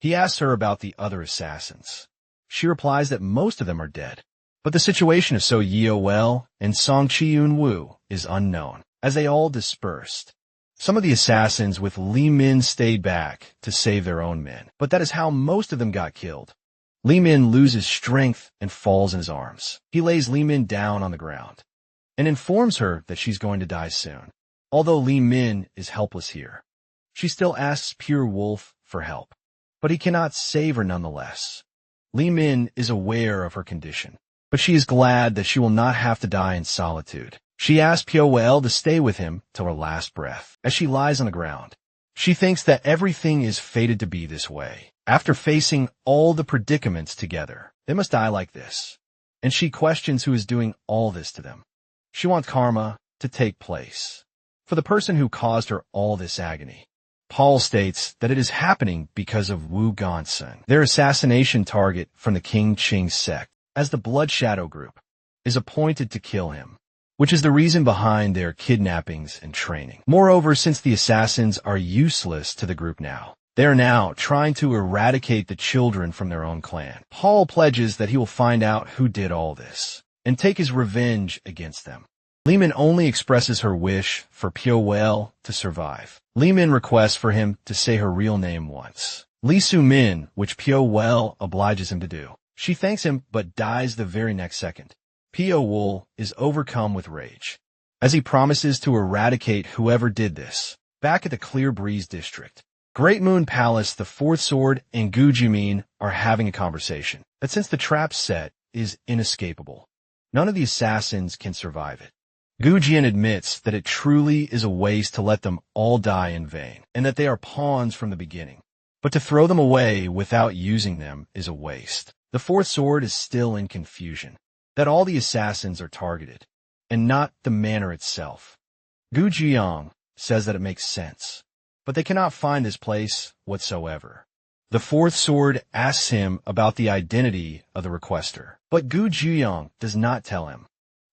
Speaker 1: he asks her about the other assassins. She replies that most of them are dead, but the situation of So Yeo Well and Song Chi-Eun Woo is unknown, as they all dispersed. Some of the assassins with Li Min stayed back to save their own men, but that is how most of them got killed. Li Min loses strength and falls in his arms. He lays Li Min down on the ground and informs her that she's going to die soon. Although Li Min is helpless here, she still asks Pierre Wool for help, but he cannot save her nonetheless. Li Min is aware of her condition, but she is glad that she will not have to die in solitude. She asks Pierre Wool to stay with him till her last breath. As she lies on the ground, she thinks that everything is fated to be this way. After facing all the predicaments together, they must die like this. And she questions who is doing all this to them. She wants karma to take place for the person who caused her all this agony. Paul states that it is happening because of Wu Gonsun, their assassination target from the King Qing sect, as the Blood Shadow group is appointed to kill him, which is the reason behind their kidnappings and training. Moreover, since the assassins are useless to the group now, they are now trying to eradicate the children from their own clan. Paul pledges that he will find out who did all this and take his revenge against them. Li Min only expresses her wish for Pierre Wool to survive. Li Min requests for him to say her real name once, Li Su Min, which Pierre Wool obliges him to do. She thanks him but dies the very next second. Pierre Wool is overcome with rage as he promises to eradicate whoever did this. Back at the Clear Breeze district, Great Moon Palace, the Fourth Sword and Gu Jimin are having a conversation that since the trap set is inescapable, none of the assassins can survive it. Gu Jian admits that it truly is a waste to let them all die in vain, and that they are pawns from the beginning. But to throw them away without using them is a waste. The Fourth Sword is still in confusion that all the assassins are targeted, and not the manor itself. Gu Jiang says that it makes sense, but they cannot find this place whatsoever. The fourth sword asks him about the identity of the requester, but Gu Jiyang does not tell him,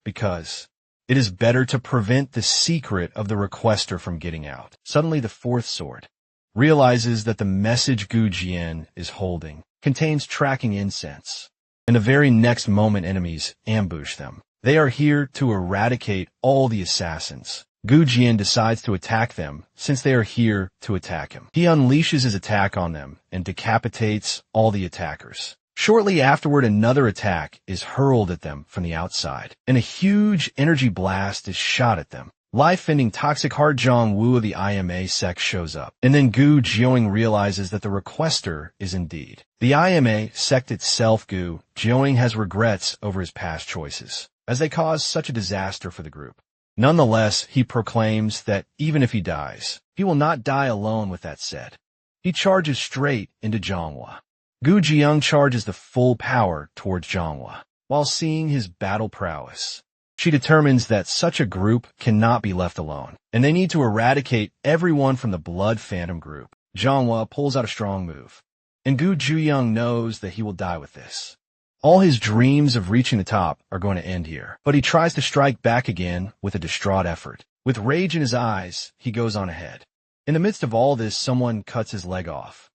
Speaker 1: because it is better to prevent the secret of the requester from getting out. Suddenly the fourth sword realizes that the message Gu Jian is holding contains tracking incense, and the very next moment enemies ambush them. They are here to eradicate all the assassins. Gu Jian decides to attack them since they are here to attack him. He unleashes his attack on them and decapitates all the attackers. Shortly afterward, another attack is hurled at them from the outside, and a huge energy blast is shot at them. Life-ending toxic heart Zhang Wu of the IMA sect shows up, and then Gu Jiang realizes that the requester is indeed the IMA sect itself. Gu Jiang has regrets over his past choices, as they caused such a disaster for the group. Nonetheless, he proclaims that even if he dies, he will not die alone. With that said, he charges straight into Zhanghua. Gu Jiang charges the full power towards Zhanghua. While seeing his battle prowess, she determines that such a group cannot be left alone, and they need to eradicate everyone from the Blood Phantom group. Zhanghua pulls out a strong move, and Gu Jiang knows that he will die with this. All his dreams of reaching the top are going to end here, but he tries to strike back again with a distraught effort. With rage in his eyes, he goes on ahead. In the midst of all this, someone cuts his leg off,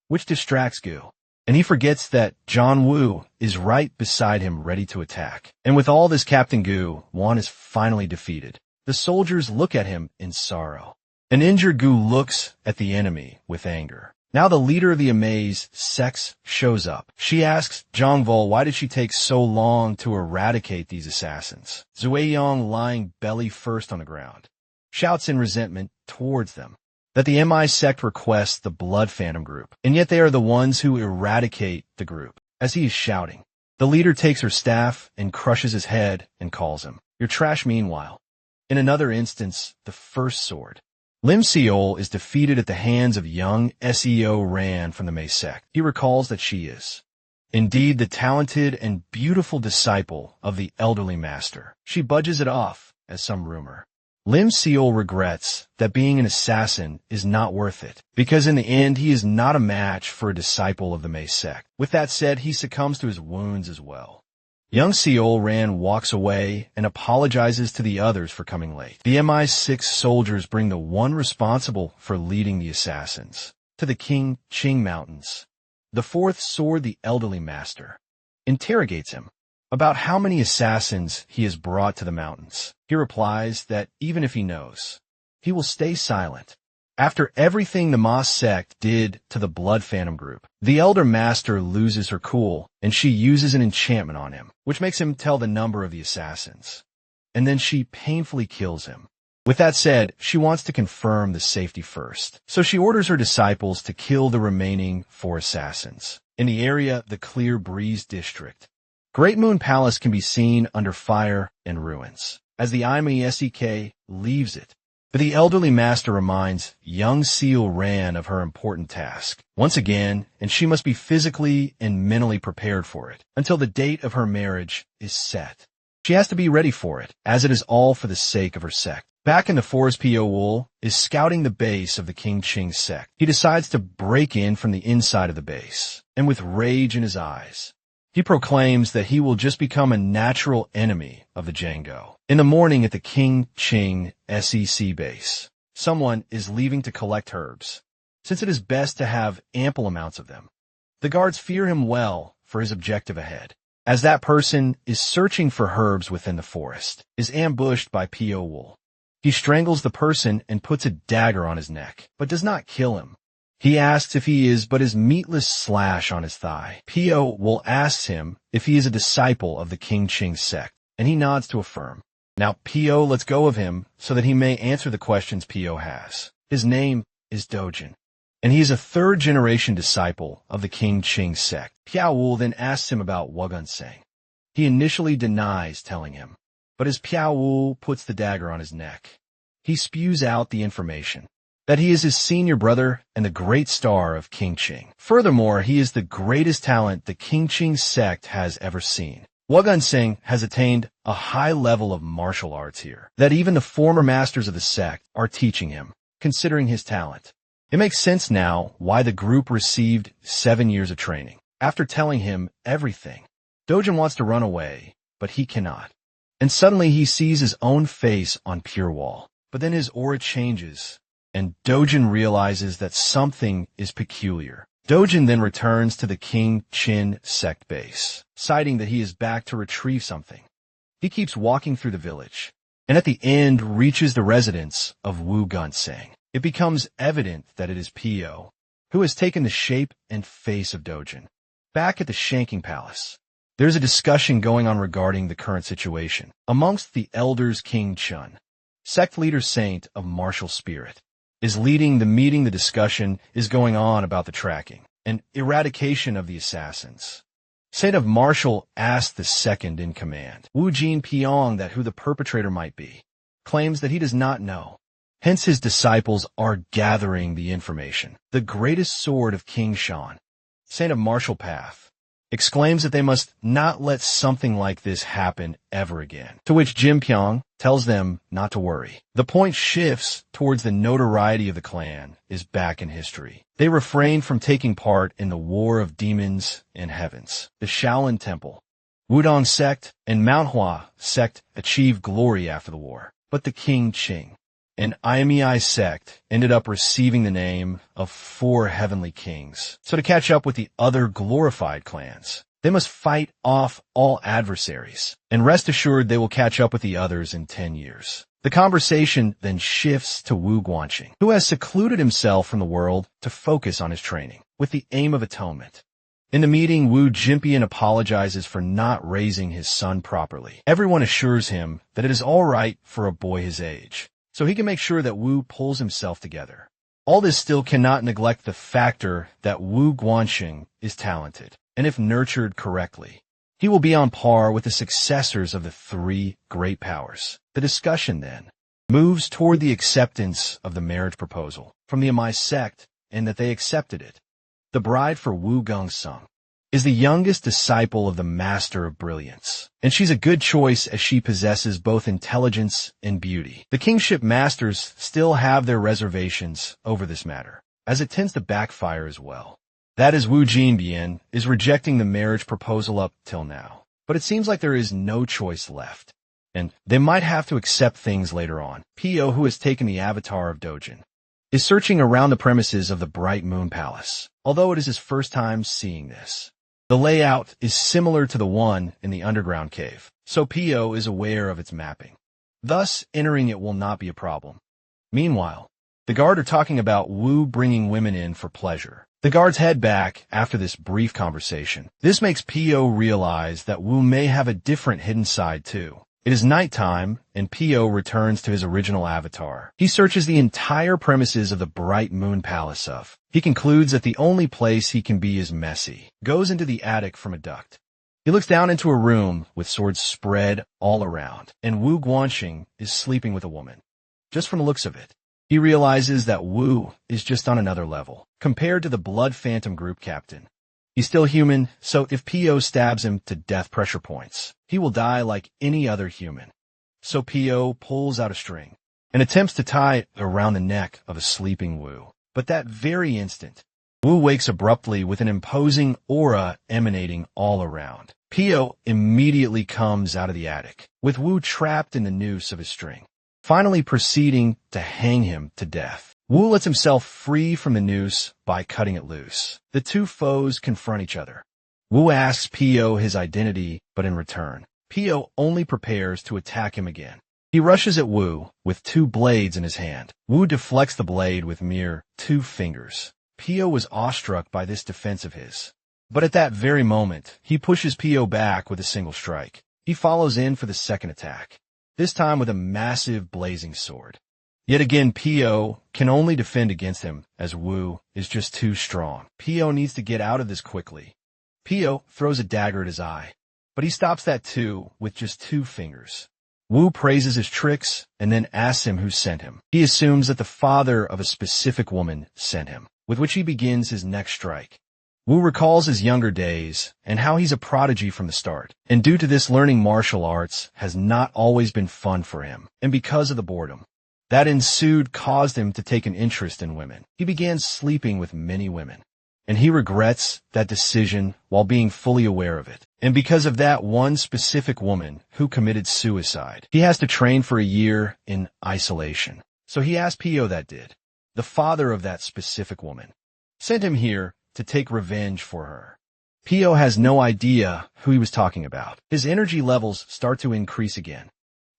Speaker 1: which distracts Gu, and he forgets that Zhang Wu is right beside him ready to attack. And with all this, Captain Gu Wan is finally defeated. The soldiers look at him in sorrow. An injured Gu looks at the enemy with anger. Now the leader of the Amaze sects shows up. She asks Zhang Vol why did she take so long to eradicate these assassins. Zueyong, lying belly first on the ground, shouts in resentment towards them that the MI sect requests the Blood Phantom group, and yet they are the ones who eradicate the group. As he is shouting, the leader takes her staff and crushes his head and calls him, "You're trash." Meanwhile, in another instance, the first sword, Lim Seol is defeated at the hands of young Seo Ran from the Mei sect. He recalls that she is indeed the talented and beautiful disciple of the elderly master. She budges it off as some rumor. Lim Seol regrets that being an assassin is not worth it, because in the end he is not a match for a disciple of the Mei sect. With that said, he succumbs to his wounds as well. Young Seol Ran walks away and apologizes to the others for coming late. The MI6 soldiers bring the one responsible for leading the assassins to the King Qing Mountains. The fourth sword, the elderly master, interrogates him about how many assassins he has brought to the mountains. He replies that even if he knows, he will stay silent. After everything the Ma sect did to the Blood Phantom group, the Elder Master loses her cool, and she uses an enchantment on him, which makes him tell the number of the assassins. And then she painfully kills him. With that said, she wants to confirm the safety first, so she orders her disciples to kill the remaining 4 assassins. In the area, the Clear Breeze District, Great Moon Palace can be seen under fire and ruins, as the IMESEK leaves it. But the elderly master reminds young Seal Ran of her important task once again, and she must be physically and mentally prepared for it until the date of her marriage is set. She has to be ready for it, as it is all for the sake of her sect. Back in the forest, Pierre Wool is scouting the base of the King Qing sect. He decides to break in from the inside of the base, and with rage in his eyes, he proclaims that he will just become a natural enemy of the Django. In the morning at the King Qing SEC base, someone is leaving to collect herbs, since it is best to have ample amounts of them. The guards fear him well for his objective ahead, as that person is searching for herbs within the forest, is ambushed by P.O. Wool. He strangles the person and puts a dagger on his neck, but does not kill him. He asks if he is but his meatless slash on his thigh. P.O. Wool asks him if he is a disciple of the King Qing sect, and he nods to affirm. Now P.O. lets go of him so that he may answer the questions P.O. has. His name is Dojin, and he is a 3rd-generation disciple of the King Qing sect. Piao Wu then asks him about Wagunseng. He initially denies telling him, but as Piao Wu puts the dagger on his neck, he spews out the information that he is his senior brother and the great star of King Qing. Furthermore, he is the greatest talent the King Qing sect has ever seen. Wagunseng has attained a high level of martial arts here that even the former masters of the sect are teaching him, considering his talent. It makes sense now why the group received 7 years of training. After telling him everything, Dojin wants to run away, but he cannot. And suddenly he sees his own face on Pierre Wool. But then his aura changes, and Dojin realizes that something is peculiar. Dojin then returns to the King Chin sect base, citing that he is back to retrieve something. He keeps walking through the village, and at the end reaches the residence of Wu Gunsang. It becomes evident that it is Pio, who has taken the shape and face of Dojin. Back at the Shanking Palace, there's a discussion going on regarding the current situation. Amongst the elders, King Chun, sect leader saint of martial spirit, is leading the meeting. The discussion is going on about the tracking and eradication of the assassins. Saint of martial asked the second in command, Wu Jin Piong, that who the perpetrator might be, claims that he does not know. Hence his disciples are gathering the information. The greatest sword of King Shan, Saint of martial path, exclaims that they must not let something like this happen ever again, to which Jin Pyong tells them not to worry. The point shifts towards the notoriety of the clan is back in history. They refrained from taking part in the War of Demons and Heavens. The Shaolin Temple, Wudong sect, and Manhwa sect achieved glory after the war, but the King Qing and Imei sect ended up receiving the name of 4 heavenly kings. So to catch up with the other glorified clans, they must fight off all adversaries, and rest assured they will catch up with the others in 10 years. The conversation then shifts to Wu Guanxing, who has secluded himself from the world to focus on his training, with the aim of atonement. In the meeting, Wu Jinpian apologizes for not raising his son properly. Everyone assures him that it is all right for a boy his age, so he can make sure that Wu pulls himself together. All this still cannot neglect the factor that Wu Guanxing is talented, and if nurtured correctly, he will be on par with the successors of the 3 great powers. The discussion then moves toward the acceptance of the marriage proposal from the Imei sect, and that they accepted it. The bride for Wu Gungsung is the youngest disciple of the Master of Brilliance, and she's a good choice as she possesses both intelligence and beauty. The kingship masters still have their reservations over this matter, as it tends to backfire as well. That is, Wu Jinbian is rejecting the marriage proposal up till now, but it seems like there is no choice left, and they might have to accept things later on. Pio, who has taken the avatar of Dojin, is searching around the premises of the Bright Moon Palace, although it is his first time seeing this. The layout is similar to the one in the underground cave, so Pio is aware of its mapping. Thus, entering it will not be a problem. Meanwhile, the guard are talking about Wu bringing women in for pleasure. The guards head back after this brief conversation. This makes Pio realize that Wu may have a different hidden side too. It is nighttime, and Pio returns to his original avatar. He searches the entire premises of the Bright Moon Palace of. He concludes that the only place he can be is messy. Goes into the attic from a duct. He looks down into a room with swords spread all around, and Wu Guanxing is sleeping with a woman. Just from the looks of it, he realizes that Wu is just on another level, compared to the Blood Phantom group captain. He's still human, so if Pio stabs him to death pressure points, he will die like any other human. So Pio pulls out a string and attempts to tie it around the neck of a sleeping Wu. But that very instant, Wu wakes abruptly with an imposing aura emanating all around. Pio immediately comes out of the attic, with Wu trapped in the noose of his string, finally proceeding to hang him to death. Wu lets himself free from the noose by cutting it loose. The 2 foes confront each other. Wu asks Pio his identity, but in return, Pio only prepares to attack him again. He rushes at Wu with 2 blades in his hand. Wu deflects the blade with mere 2 fingers. Pio was awestruck by this defense of his. But at that very moment, he pushes Pio back with a single strike. He follows in for the second attack, this time with a massive blazing sword. Yet again, Pio can only defend against him, as Wu is just too strong. Pio needs to get out of this quickly. Pio throws a dagger at his eye, but he stops that too with just 2 fingers. Wu praises his tricks and then asks him who sent him. He assumes that the father of a specific woman sent him, with which he begins his next strike. Wu recalls his younger days and how he's a prodigy from the start, and due to this, learning martial arts has not always been fun for him, and because of the boredom. that ensued caused him to take an interest in women. He began sleeping with many women, and he regrets that decision while being fully aware of it. And because of that one specific woman who committed suicide, he has to train for a year in isolation. So he asked Pio that did, the father of that specific woman, sent him here to take revenge for her. Pio has no idea who he was talking about. His energy levels start to increase again,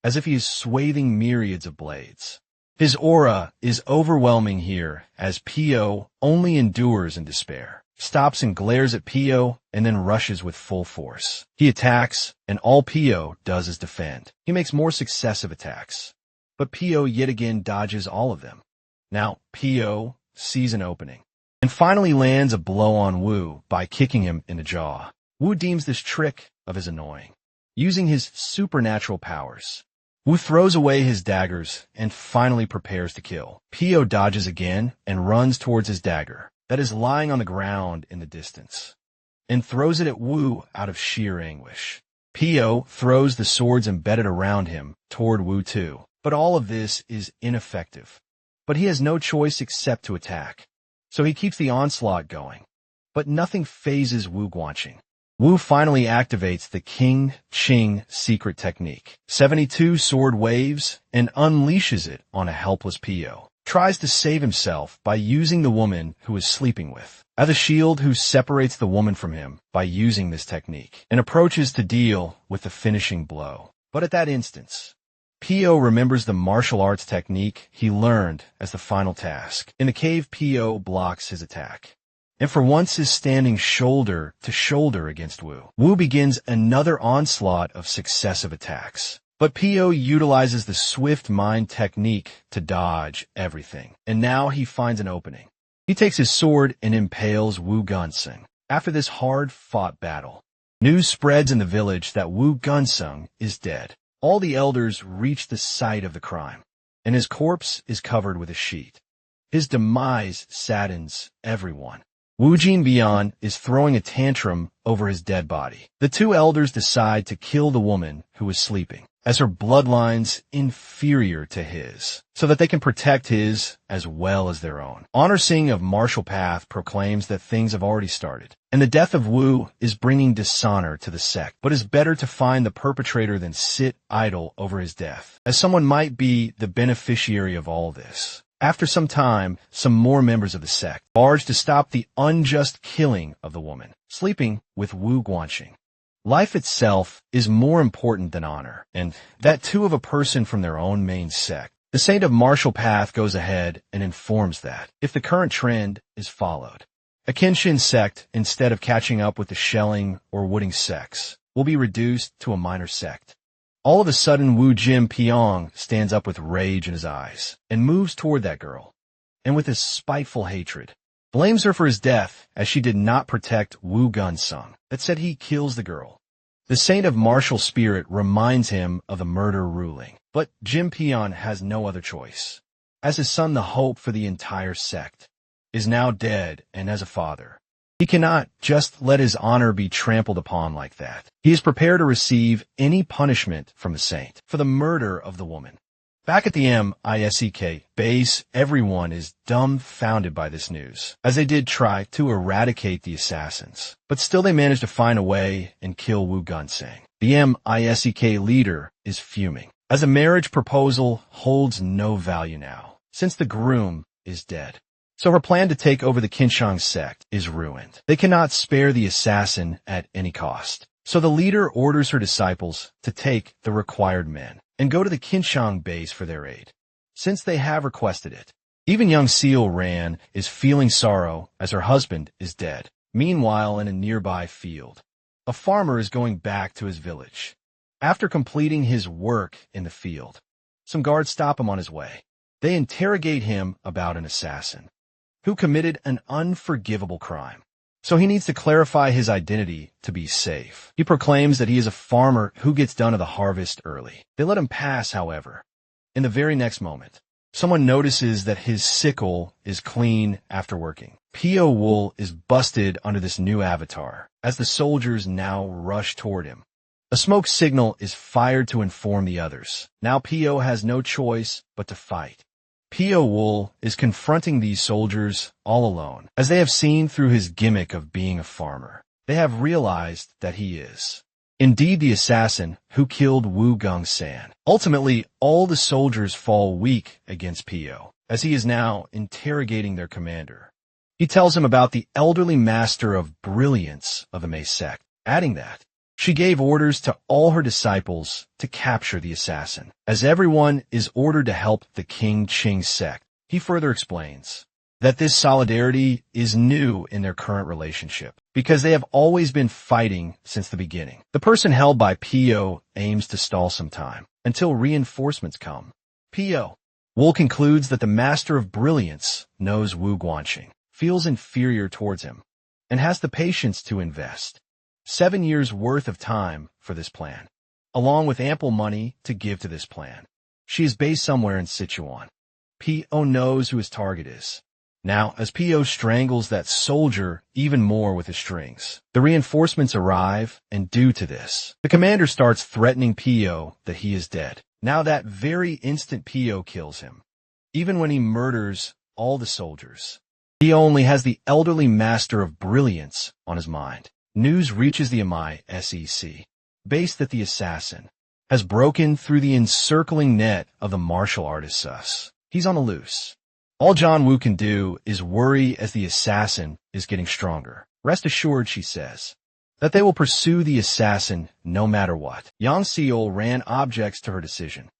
Speaker 1: as if he is swathing myriads of blades. His aura is overwhelming here as Pio only endures in despair, stops and glares at Pio, and then rushes with full force. He attacks, and all Pio does is defend. He makes more successive attacks, but Pio yet again dodges all of them. Now Pio sees an opening, and finally lands a blow on Wu by kicking him in the jaw. Wu deems this trick of his annoying, using his supernatural powers. Wu throws away his daggers and finally prepares to kill. Pio dodges again and runs towards his dagger that is lying on the ground in the distance, and throws it at Wu out of sheer anguish. Pio throws the swords embedded around him toward Wu too, but all of this is ineffective. But he has no choice except to attack, so he keeps the onslaught going. But nothing phases Wu Guanxing. Wu finally activates the King Qing secret technique, 72 sword waves, and unleashes it on a helpless Pio. Tries to save himself by using the woman who is sleeping with as a shield, who separates the woman from him by using this technique, and approaches to deal with the finishing blow. But at that instance, Pio remembers the martial arts technique he learned as the final task. In the cave, Pio blocks his attack, and for once is standing shoulder to shoulder against Wu. Wu begins another onslaught of successive attacks, but Pio utilizes the swift mind technique to dodge everything, and now he finds an opening. He takes his sword and impales Wu Gunsung. After this hard-fought battle, news spreads in the village that Wu Gunsung is dead. All the elders reach the site of the crime, and his corpse is covered with a sheet. His demise saddens everyone. Wu Jinbian is throwing a tantrum over his dead body. The two elders decide to kill the woman who is sleeping, as her bloodline's inferior to his, so that they can protect his as well as their own. Honor Singh of Martial Path proclaims that things have already started, and the death of Wu is bringing dishonor to the sect, but is better to find the perpetrator than sit idle over his death, as someone might be the beneficiary of all this. After some time, some more members of the sect barge to stop the unjust killing of the woman sleeping with Wu Guanxing. Life itself is more important than honor, and that too of a person from their own main sect. The Saint of Martial Path goes ahead and informs that, if the current trend is followed, a Kenshin sect, instead of catching up with the Shelling or Wooding sects, will be reduced to a minor sect. All of a sudden, Wu Jim Piong stands up with rage in his eyes and moves toward that girl, and with his spiteful hatred, blames her for his death as she did not protect Wu Gunsung, that said he kills the girl. The Saint of Martial Spirit reminds him of the murder ruling, but Jim Pion has no other choice, as his son, the hope for the entire sect, is now dead, and as a father, he cannot just let his honor be trampled upon like that. He is prepared to receive any punishment from the saint for the murder of the woman. Back at the MISEK base, everyone is dumbfounded by this news, as they did try to eradicate the assassins, but still they managed to find a way and kill Wu Gunsang. The MISEK leader is fuming, as a marriage proposal holds no value now, since the groom is dead. So her plan to take over the Kinshang sect is ruined. They cannot spare the assassin at any cost. So the leader orders her disciples to take the required men and go to the Kinshang base for their aid, since they have requested it. Even young Seal Ran is feeling sorrow as her husband is dead. Meanwhile, in a nearby field, a farmer is going back to his village. After completing his work in the field, some guards stop him on his way. They interrogate him about an assassin who committed an unforgivable crime. So he needs to clarify his identity to be safe. He proclaims that he is a farmer who gets done of the harvest early. They let him pass, however. In the very next moment, someone notices that his sickle is clean after working. Pierre Wool is busted under this new avatar, as the soldiers now rush toward him. A smoke signal is fired to inform the others. Now Pio has no choice but to fight. Pierre Wool is confronting these soldiers all alone. As they have seen through his gimmick of being a farmer, they have realized that he is indeed the assassin who killed Wu Gongsan. Ultimately, all the soldiers fall weak against Pio, as he is now interrogating their commander. He tells him about the elderly master of brilliance of the Mei sect, adding that she gave orders to all her disciples to capture the assassin, as everyone is ordered to help the King Qing sect. He further explains that this solidarity is new in their current relationship, because they have always been fighting since the beginning. The person held by Pio aims to stall some time, until reinforcements come. Pio Wool concludes that the Master of Brilliance knows Wu Guanxing, feels inferior towards him, and has the patience to invest 7 years' worth of time for this plan, along with ample money to give to this plan. She is based somewhere in Sichuan. Pio knows who his target is. Now, as Pio strangles that soldier even more with his strings, the reinforcements arrive, and due to this, the commander starts threatening Pio that he is dead. Now that very instant Pio kills him, even when he murders all the soldiers. He only has the elderly Master of Brilliance on his mind. News reaches the MI-SEC base that the assassin has broken through the encircling net of the martial artist sus. He's on the loose. All John Woo can do is worry as the assassin is getting stronger. Rest assured, she says, that they will pursue the assassin no matter what. Yang Seol ran objects to her decision,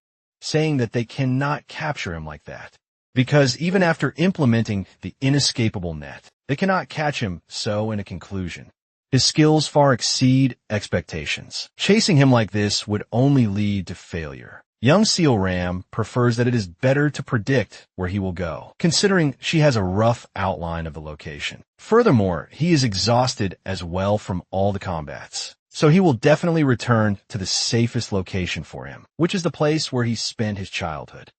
Speaker 1: saying that they cannot capture him like that, because even after implementing the inescapable net, they cannot catch him. So, in a conclusion, his skills far exceed expectations. Chasing him like this would only lead to failure. Young Seal Ram prefers that it is better to predict where he will go, considering she has a rough outline of the location. Furthermore, he is exhausted as well from all the combats, so he will definitely return to the safest location for him, which is the place where he spent his childhood,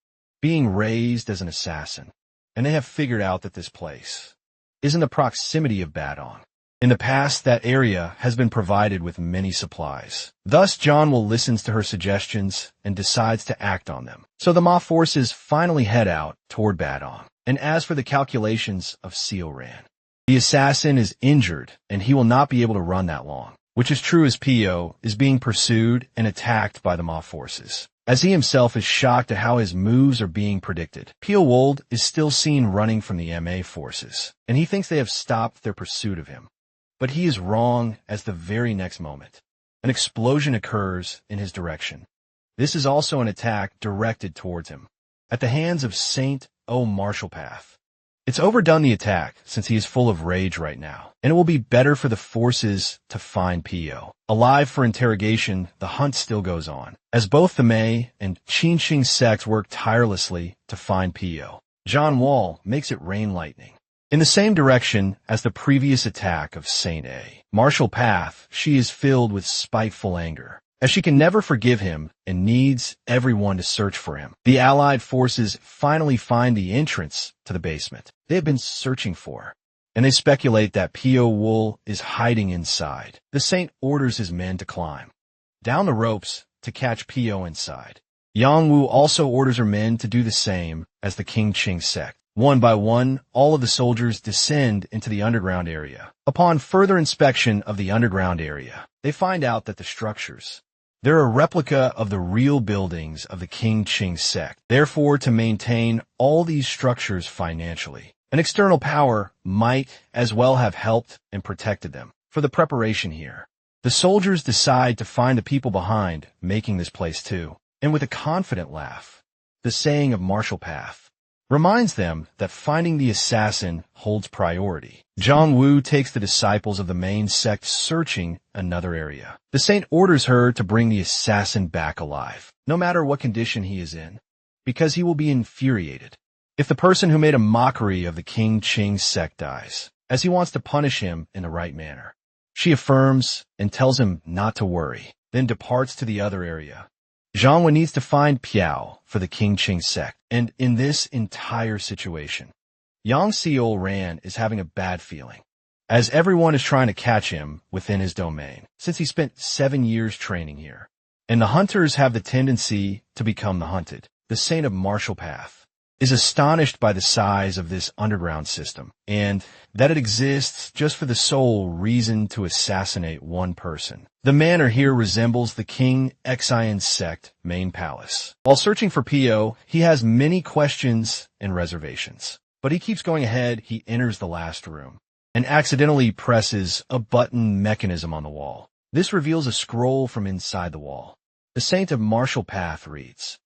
Speaker 1: being raised as an assassin. And they have figured out that this place is in the proximity of Badong. In the past, that area has been provided with many supplies. Thus, John Will listens to her suggestions and decides to act on them. So the Ma forces finally head out toward Badong. And as for the calculations of Seoran, the assassin is injured and he will not be able to run that long, which is true as Pio is being pursued and attacked by the Ma forces, as he himself is shocked at how his moves are being predicted. Pio Wold is still seen running from the MA forces, and he thinks they have stopped their pursuit of him. But he is wrong, as the very next moment, an explosion occurs in his direction. This is also an attack directed towards him, at the hands of Saint O Marshall Path. It's overdone the attack, since he is full of rage right now, and it will be better for the forces to find Pio. Alive for interrogation, the hunt still goes on, as both the Mei and Qinxing sects work tirelessly to find Pio. John Wall makes it rain lightning. In the same direction as the previous attack of Saint A. Marshall Path, she is filled with spiteful anger, as she can never forgive him and needs everyone to search for him. The Allied forces finally find the entrance to the basement they have been searching for, and they speculate that Pio Wool is hiding inside. The Saint orders his men to climb down the ropes to catch Pio inside. Yang Wu also orders her men to do the same as the King Qing sect. One by one, all of the soldiers descend into the underground area. Upon further inspection of the underground area, they find out that the structures, they're a replica of the real buildings of the King Qing sect. Therefore, to maintain all these structures financially, an external power might as well have helped and protected them. For the preparation here, the soldiers decide to find the people behind making this place too. And with a confident laugh, the saying of Marshall Path reminds them that finding the assassin holds priority. Zhang Wu takes the disciples of the main sect searching another area. The saint orders her to bring the assassin back alive, no matter what condition he is in, because he will be infuriated if the person who made a mockery of the King Qing sect dies, as he wants to punish him in the right manner. She affirms and tells him not to worry, then departs to the other area. Zhang Wen needs to find Piao for the King Qing sect, and in this entire situation, Yang Seol Ran is having a bad feeling. as everyone is trying to catch him within his domain, since he spent 7 years training here. And the hunters have the tendency to become the hunted. The Saint of Martial Path is astonished by the size of this underground system, and that it exists just for the sole reason to assassinate one person. The manor here resembles the King Xian's sect main palace. While searching for Pio, he has many questions and reservations. But he keeps going ahead. He enters the last room and accidentally presses a button mechanism on the wall. This reveals a scroll from inside the wall. The Saint of Martial Path reads,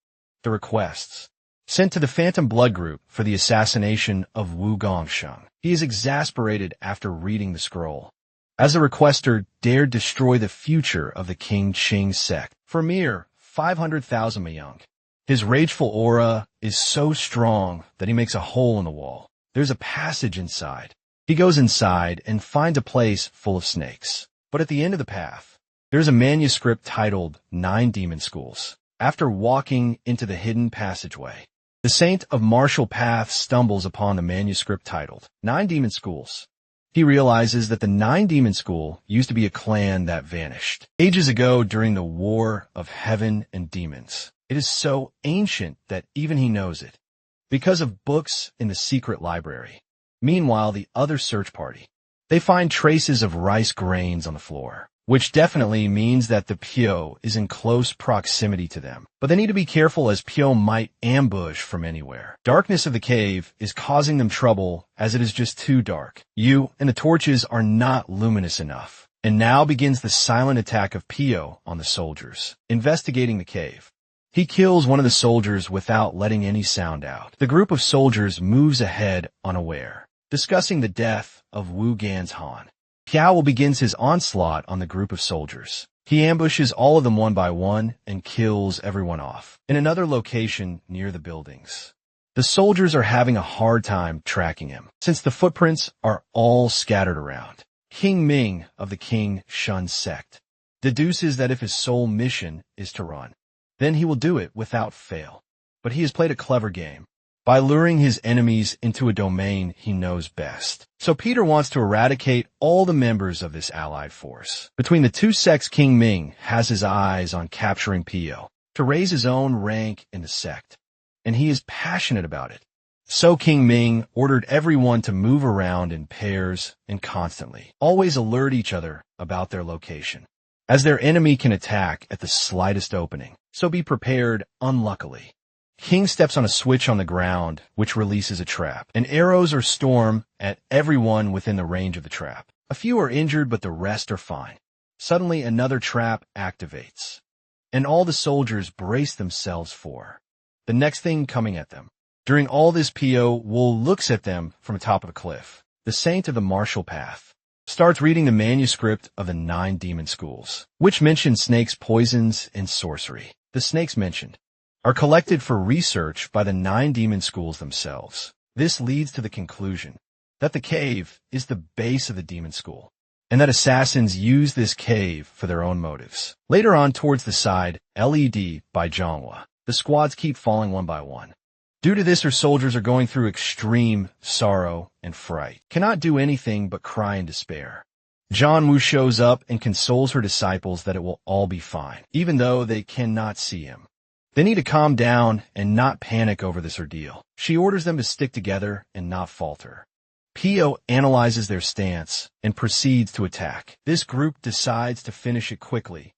Speaker 1: "The requests sent to the Phantom Blood Group for the assassination of Wu Gongsheng." He is exasperated after reading the scroll, as the requester dared destroy the future of the King Qing sect for mere 500,000 mayang. His rageful aura is so strong that he makes a hole in the wall. There's a passage inside. He goes inside and finds a place full of snakes. But at the end of the path, there's a manuscript titled 9 Demon Schools. After walking into the hidden passageway, the Saint of Martial Path stumbles upon the manuscript titled 9 Demon Schools. He realizes that the 9 Demon School used to be a clan that vanished ages ago during the War of Heaven and Demons. It is so ancient that even he knows it, because of books in the secret library. Meanwhile, the other search party, they find traces of rice grains on the floor, which definitely means that the Pio is in close proximity to them. But they need to be careful, as Pio might ambush from anywhere. Darkness of the cave is causing them trouble, as it is just too dark. You and the torches are not luminous enough. And now begins the silent attack of Pio on the soldiers. Investigating the cave, he kills one of the soldiers without letting any sound out. The group of soldiers moves ahead unaware, discussing the death of Wu Gan's Han. Pierre Wool begins his onslaught on the group of soldiers. He ambushes all of them one by one and kills everyone off. In another location near the buildings, the soldiers are having a hard time tracking him, since the footprints are all scattered around. King Ming of the King Shun sect deduces that if his sole mission is to run, then he will do it without fail. But he has played a clever game by luring his enemies into a domain he knows best. So Peter wants to eradicate all the members of this allied force. Between the two sects, King Ming has his eyes on capturing Pio to raise his own rank in the sect, and he is passionate about it. So King Ming ordered everyone to move around in pairs and constantly always alert each other about their location, as their enemy can attack at the slightest opening. So be prepared. Unluckily, King steps on a switch on the ground, which releases a trap, and arrows are stormed at everyone within the range of the trap. A few are injured, but the rest are fine. Suddenly, another trap activates, and all the soldiers brace themselves for the next thing coming at them. During all this, Pierre Wool looks at them from atop of a cliff. The Saint of the Martial Path starts reading the manuscript of the 9 Demon Schools, which mention snakes, poisons, and sorcery. The snakes mentioned are collected for research by the 9 Demon Schools themselves. This leads to the conclusion that the cave is the base of the Demon School, and that assassins use this cave for their own motives. Later on, towards the side, LED by Manhwa, the squads keep falling one by one. Due to this, her soldiers are going through extreme sorrow and fright, cannot do anything but cry in despair. John Woo shows up and consoles her disciples that it will all be fine, even though they cannot see him. They need to calm down and not panic over this ordeal. She orders them to stick together and not falter. Pio analyzes their stance and proceeds to attack. This group decides to finish it quickly,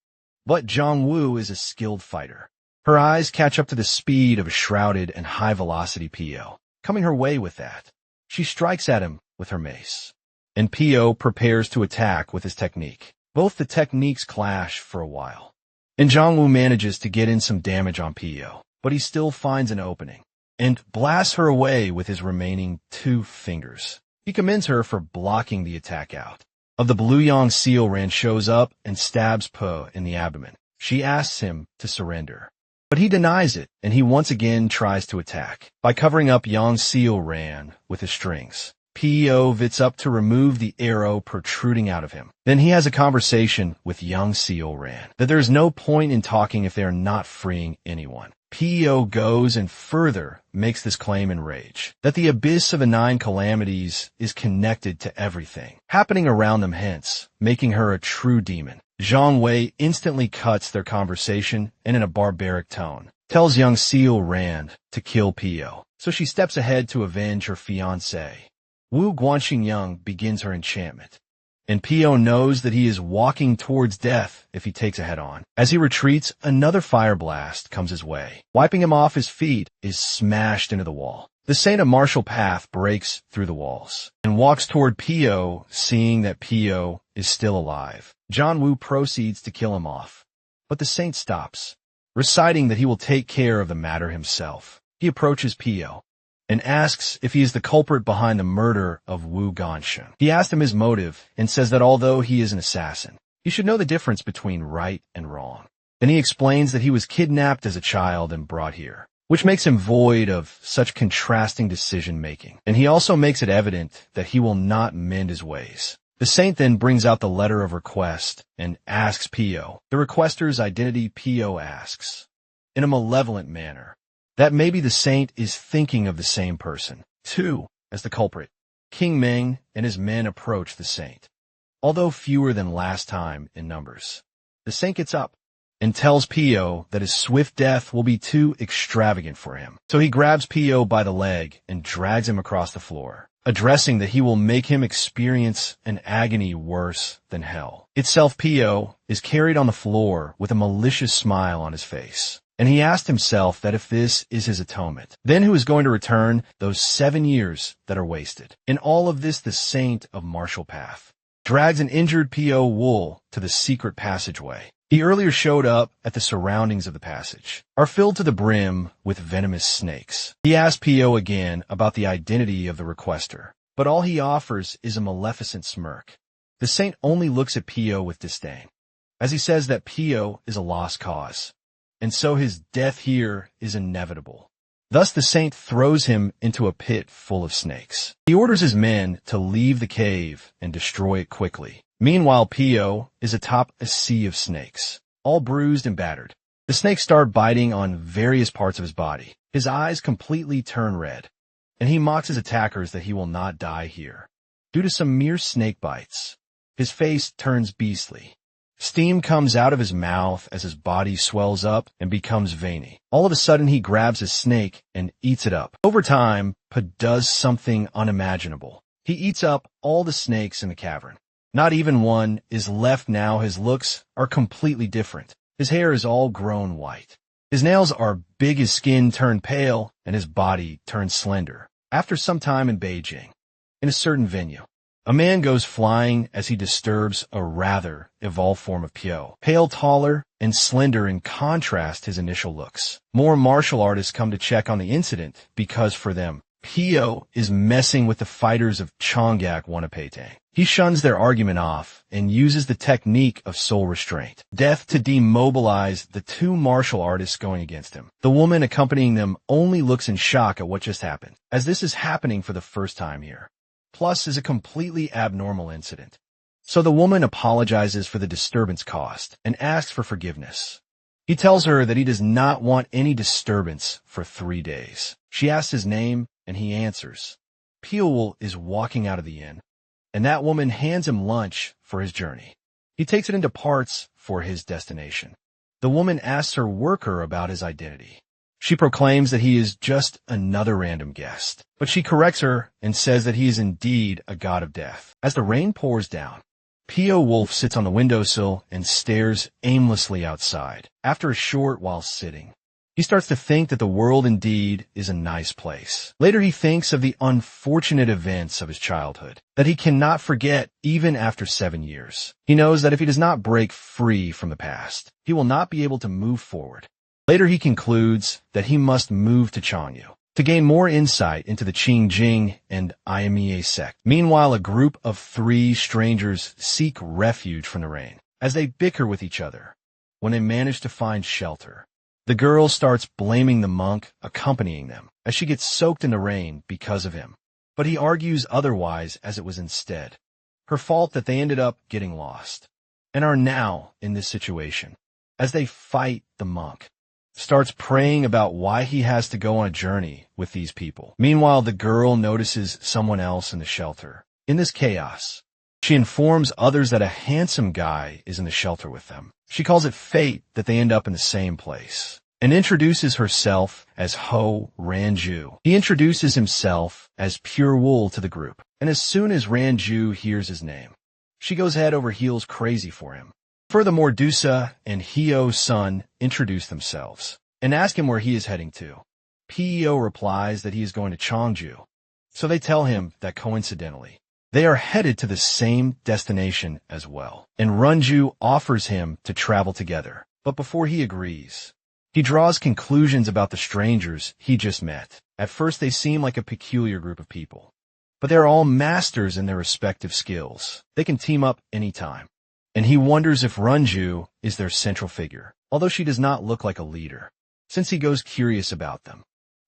Speaker 1: but Zhang Wu is a skilled fighter. Her eyes catch up to the speed of a shrouded and high-velocity Pio, coming her way with that. She strikes at him with her mace, and Pio prepares to attack with his technique. Both the techniques clash for a while, and Zhang Wu manages to get in some damage on Pio, but he still finds an opening and blasts her away with his remaining 2 fingers. He commends her for blocking the attack out. Of the Blue Yang Seal, Ran shows up and stabs Po in the abdomen. She asks him to surrender, but he denies it, and he once again tries to attack by covering up Yang Seal Ran with his strings. Pio vits up to remove the arrow protruding out of him. Then he has a conversation with young Seal Ran that there is no point in talking if they are not freeing anyone. Pio goes and further makes this claim in rage, that the abyss of the 9 calamities is connected to everything happening around them, hence making her a true demon. Zhang Wei instantly cuts their conversation and in a barbaric tone tells young Seal Rand to kill Pio, so she steps ahead to avenge her fiancé. Wu Guanxingyang begins her enchantment, and Pio knows that he is walking towards death if he takes a head-on. As he retreats, another fire blast comes his way. Wiping him off his feet, is smashed into the wall. The Saint of Martial Path breaks through the walls and walks toward Pio, seeing that Pio is still alive. John Wu proceeds to kill him off, but the Saint stops, reciting that he will take care of the matter himself. He approaches Pio and asks if he is the culprit behind the murder of Wu Gansheng. He asks him his motive and says that although he is an assassin, he should know the difference between right and wrong. Then he explains that he was kidnapped as a child and brought here, which makes him void of such contrasting decision-making. And he also makes it evident that he will not mend his ways. The Saint then brings out the letter of request and asks Pio the requester's identity. Pio asks, in a malevolent manner, that maybe the Saint is thinking of the same person, too, as the culprit. King Meng and his men approach the Saint, although fewer than last time in numbers. The Saint gets up and tells Pio that his swift death will be too extravagant for him. So he grabs Pio by the leg and drags him across the floor, addressing that he will make him experience an agony worse than hell. Itself, Pio is carried on the floor with a malicious smile on his face. And he asked himself that if this is his atonement, then who is going to return those 7 years that are wasted? In all of this, the Saint of Martial Path drags an injured Pierre Wool to the secret passageway. He earlier showed up at the surroundings of the passage, are filled to the brim with venomous snakes. He asked Pio again about the identity of the requester, but all he offers is a maleficent smirk. The Saint only looks at Pio with disdain, as he says that Pio is a lost cause, and so his death here is inevitable. Thus the Saint throws him into a pit full of snakes. He orders his men to leave the cave and destroy it quickly. Meanwhile, Pio is atop a sea of snakes, all bruised and battered. The snakes start biting on various parts of his body. His eyes completely turn red, and he mocks his attackers that he will not die here, due to some mere snake bites. His face turns beastly. Steam comes out of his mouth as his body swells up and becomes veiny. All of a sudden, he grabs a snake and eats it up. Over time, Pa does something unimaginable. He eats up all the snakes in the cavern. Not even one is left now. His looks are completely different. His hair is all grown white. His nails are big, his skin turned pale, and his body turned slender. After some time in Beijing, in a certain venue, a man goes flying as he disturbs a rather evolved form of Pio, pale, taller, and slender in contrast his initial looks. More martial artists come to check on the incident because for them, Pio is messing with the fighters of Chonggak Wanapetang. He shuns their argument off and uses the technique of soul restraint, death, to demobilize the 2 martial artists going against him. The woman accompanying them only looks in shock at what just happened, as this is happening for the first time here. Plus is a completely abnormal incident. So the woman apologizes for the disturbance caused and asks for forgiveness. He tells her that he does not want any disturbance for 3 days. She asks his name, and he answers. Pierre Wool is walking out of the inn, and that woman hands him lunch for his journey. He takes it into parts for his destination. The woman asks her worker about his identity. She proclaims that he is just another random guest, but she corrects her and says that he is indeed a god of death. As the rain pours down, Pierre Wool sits on the windowsill and stares aimlessly outside. After a short while sitting, he starts to think that the world indeed is a nice place. Later he thinks of the unfortunate events of his childhood that he cannot forget even after 7 years. He knows that if he does not break free from the past, he will not be able to move forward. Later he concludes that he must move to Changyu to gain more insight into the Qingjing and Ayamiye sect. Meanwhile, a group of 3 strangers seek refuge from the rain as they bicker with each other. When they manage to find shelter, the girl starts blaming the monk accompanying them, as she gets soaked in the rain because of him. but he argues otherwise as it was instead her fault that they ended up getting lost and are now in this situation. As they fight, the monk starts praying about why he has to go on a journey with these people. Meanwhile, the girl notices someone else in the shelter. In this chaos, she informs others that a handsome guy is in the shelter with them. She calls it fate that they end up in the same place and introduces herself as Ho Ranju. He introduces himself as Pierre Wool to the group, and as soon as Ranju hears his name, she goes head over heels crazy for him. Furthermore, Dusa and Hio's son introduce themselves and ask him where he is heading to. Peo replies that he is going to Chongju, so they tell him that coincidentally, they are headed to the same destination as well, and Ranju offers him to travel together. But before he agrees, he draws conclusions about the strangers he just met. At first, they seem like a peculiar group of people, but they're all masters in their respective skills. They can team up anytime, and he wonders if Ranju is their central figure, although she does not look like a leader. Since he goes curious about them,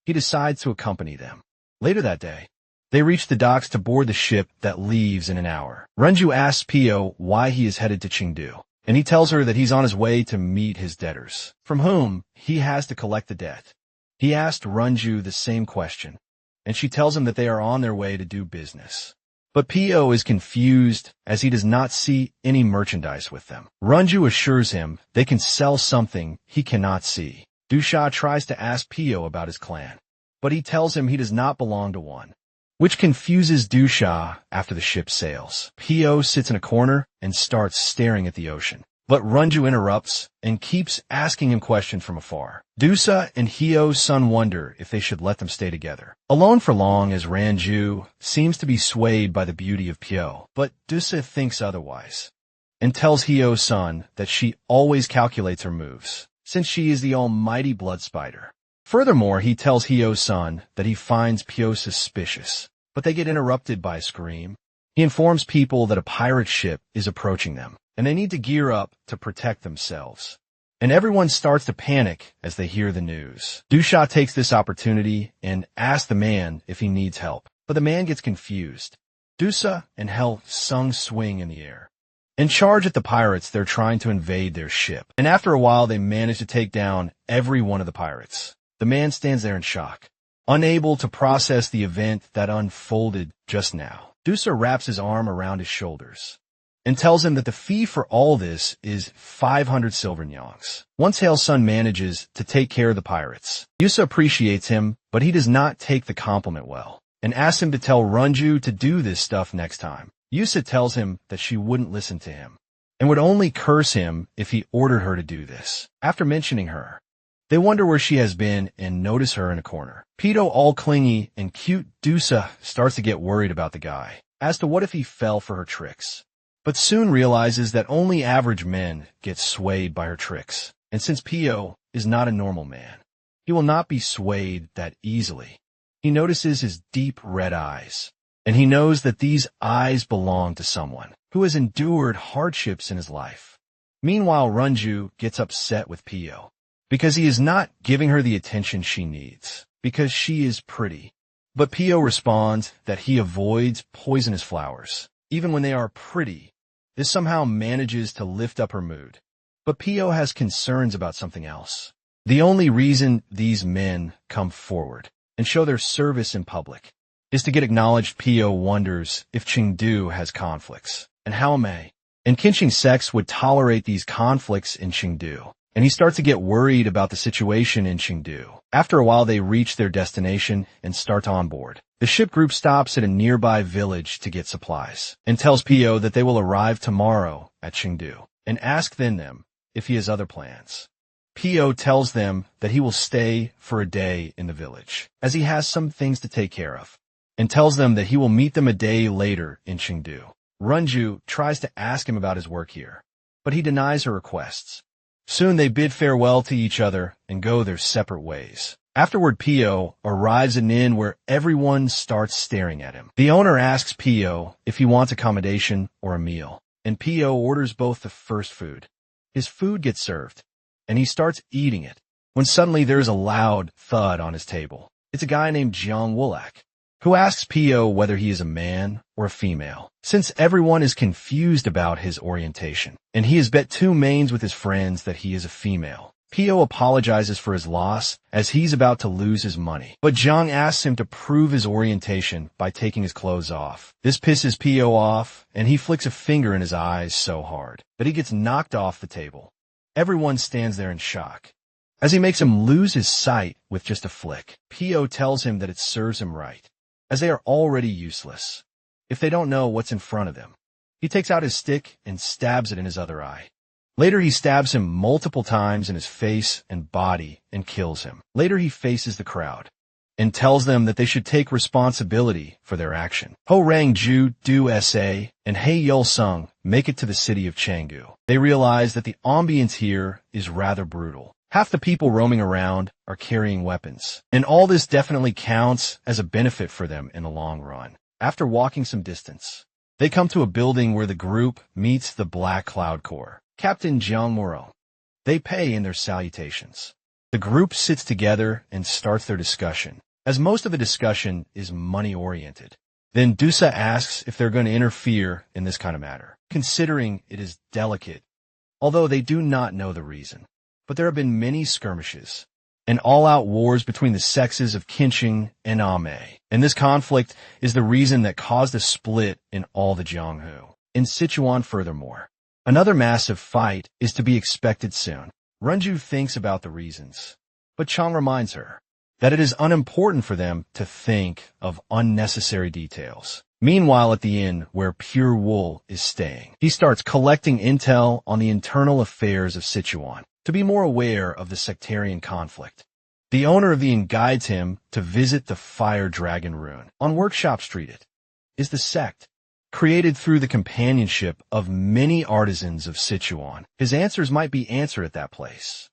Speaker 1: he decides to accompany them. Later that day, they reach the docks to board the ship that leaves in an hour. Ranju asks Peo why he is headed to Chengdu, and he tells her that he's on his way to meet his debtors, from whom he has to collect the debt. He asked Ranju the same question, and she tells him that they are on their way to do business. But Peo is confused as he does not see any merchandise with them. Ranju assures him they can sell something he cannot see. Dusha tries to ask Peo about his clan, but he tells him he does not belong to one, which confuses Dusha. After the ship sails, Peo sits in a corner and starts staring at the ocean. But Ranju interrupts and keeps asking him questions from afar. Dusa and Hio's son wonder if they should let them stay together. Alone for long, as Ranju seems to be swayed by the beauty of Peo, but Dusa thinks otherwise and tells Hio's son that she always calculates her moves, since she is the almighty blood spider. Furthermore, he tells Hio's son that he finds Peo suspicious, but they get interrupted by a scream. He informs people that a pirate ship is approaching them, and they need to gear up to protect themselves. And everyone starts to panic as they hear the news. Dusha takes this opportunity and asks the man if he needs help, but the man gets confused. Dusa and Hel Sung swing in the air and charge at the pirates. They're trying to invade their ship, and after a while they manage to take down every one of the pirates. The man stands there in shock, unable to process the event that unfolded just now. Dusa wraps his arm around his shoulders and tells him that the fee for all this is 500 silver nyongs. Once Hale's son manages to take care of the pirates, Dusa appreciates him, but he does not take the compliment well and asks him to tell Ranju to do this stuff next time. Yusa tells him that she wouldn't listen to him and would only curse him if he ordered her to do this. After mentioning her, they wonder where she has been and notice her in a corner. Pito, all clingy and cute Dusa, starts to get worried about the guy as to what if he fell for her tricks, but soon realizes that only average men get swayed by her tricks. And since Pio is not a normal man, he will not be swayed that easily. He notices his deep red eyes, and he knows that these eyes belong to someone who has endured hardships in his life. Meanwhile, Ranju gets upset with Pio because he is not giving her the attention she needs because she is pretty. But Pio responds that he avoids poisonous flowers, even when they are pretty. This somehow manages to lift up her mood. But Pio has concerns about something else. The only reason these men come forward and show their service in public is to get acknowledged. Pio wonders if Chengdu has conflicts, and how Mei and Qinqing sects would tolerate these conflicts in Chengdu. And he starts to get worried about the situation in Chengdu. After a while, they reach their destination and start on board. The ship group stops at a nearby village to get supplies and tells Pio that they will arrive tomorrow at Chengdu and ask them if he has other plans. Pio tells them that he will stay for a day in the village as he has some things to take care of and tells them that he will meet them a day later in Chengdu. Ranju tries to ask him about his work here, but he denies her requests. Soon they bid farewell to each other and go their separate ways. Afterward, Pio arrives at an inn where everyone starts staring at him. The owner asks Pio if he wants accommodation or a meal, and Pio orders both the first food. His food gets served, and he starts eating it, when suddenly there is a loud thud on his table. It's a guy named Jiang Wulak, who asks Pio whether he is a man or a female, since everyone is confused about his orientation, and he has bet 2 mains with his friends that he is a female. Pio apologizes for his loss as he's about to lose his money, but Zhang asks him to prove his orientation by taking his clothes off. This pisses Pio off, and he flicks a finger in his eyes so hard that he gets knocked off the table. Everyone stands there in shock as he makes him lose his sight with just a flick. Pio tells him that it serves him right, as they are already useless if they don't know what's in front of them. He takes out his stick and stabs it in his other eye. Later, he stabs him multiple times in his face and body and kills him. Later, he faces the crowd and tells them that they should take responsibility for their action. Ho Rang Ju, Du Sa, and Hei Yul Sung make it to the city of Changgu. They realize that the ambience here is rather brutal. Half the people roaming around are carrying weapons, and all this definitely counts as a benefit for them in the long run. After walking some distance, they come to a building where the group meets the Black Cloud Corps, Captain Jiang Moreau. They pay in their salutations. The group sits together and starts their discussion, as most of the discussion is money-oriented. Then Dusa asks if they're going to interfere in this kind of matter, considering it is delicate, although they do not know the reason. But there have been many skirmishes and all-out wars between the sexes of Qinsheng and Ame, and this conflict is the reason that caused a split in all the Jianghu. In Sichuan, furthermore, another massive fight is to be expected soon. Renju thinks about the reasons, but Chang reminds her that it is unimportant for them to think of unnecessary details. Meanwhile, at the inn where Pierre Wool is staying, he starts collecting intel on the internal affairs of Sichuan to be more aware of the sectarian conflict. The owner of the inn guides him to visit the Fire Dragon Ruin on Workshop Street. It is the sect created through the companionship of many artisans of Sichuan. His answers might be answered at that place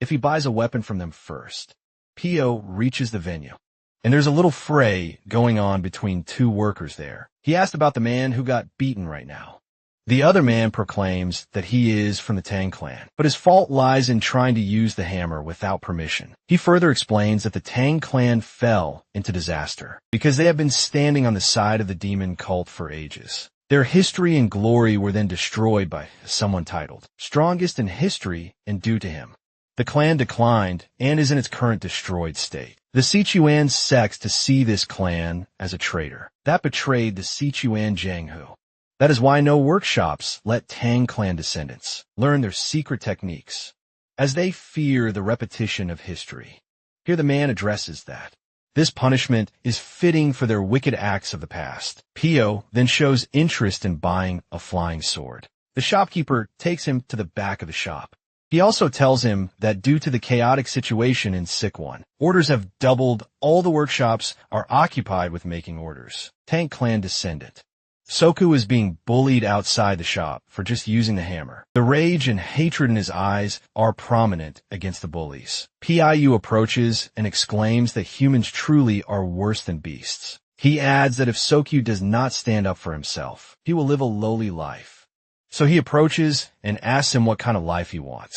Speaker 1: if he buys a weapon from them first. Pio reaches the venue, and there's a little fray going on between 2 workers there. He asked about the man who got beaten right now. The other man proclaims that he is from the Tang clan, but his fault lies in trying to use the hammer without permission. He further explains that the Tang clan fell into disaster because they have been standing on the side of the demon cult for ages. Their history and glory were then destroyed by someone titled Strongest in History, and due to him, the clan declined and is in its current destroyed state. The Sichuan sects to see this clan as a traitor that betrayed the Sichuan Jianghu. That is why no workshops let Tang clan descendants learn their secret techniques, as they fear the repetition of history. Here the man addresses that this punishment is fitting for their wicked acts of the past. Pio then shows interest in buying a flying sword. The shopkeeper takes him to the back of the shop. He also tells him that due to the chaotic situation in Sichuan, orders have doubled. All the workshops are occupied with making orders. Tang clan descendant Soku is being bullied outside the shop for just using the hammer. The rage and hatred in his eyes are prominent against the bullies. Piu approaches and exclaims that humans truly are worse than beasts. He adds that if Sokyu does not stand up for himself, he will live a lowly life. So he approaches and asks him what kind of life he wants.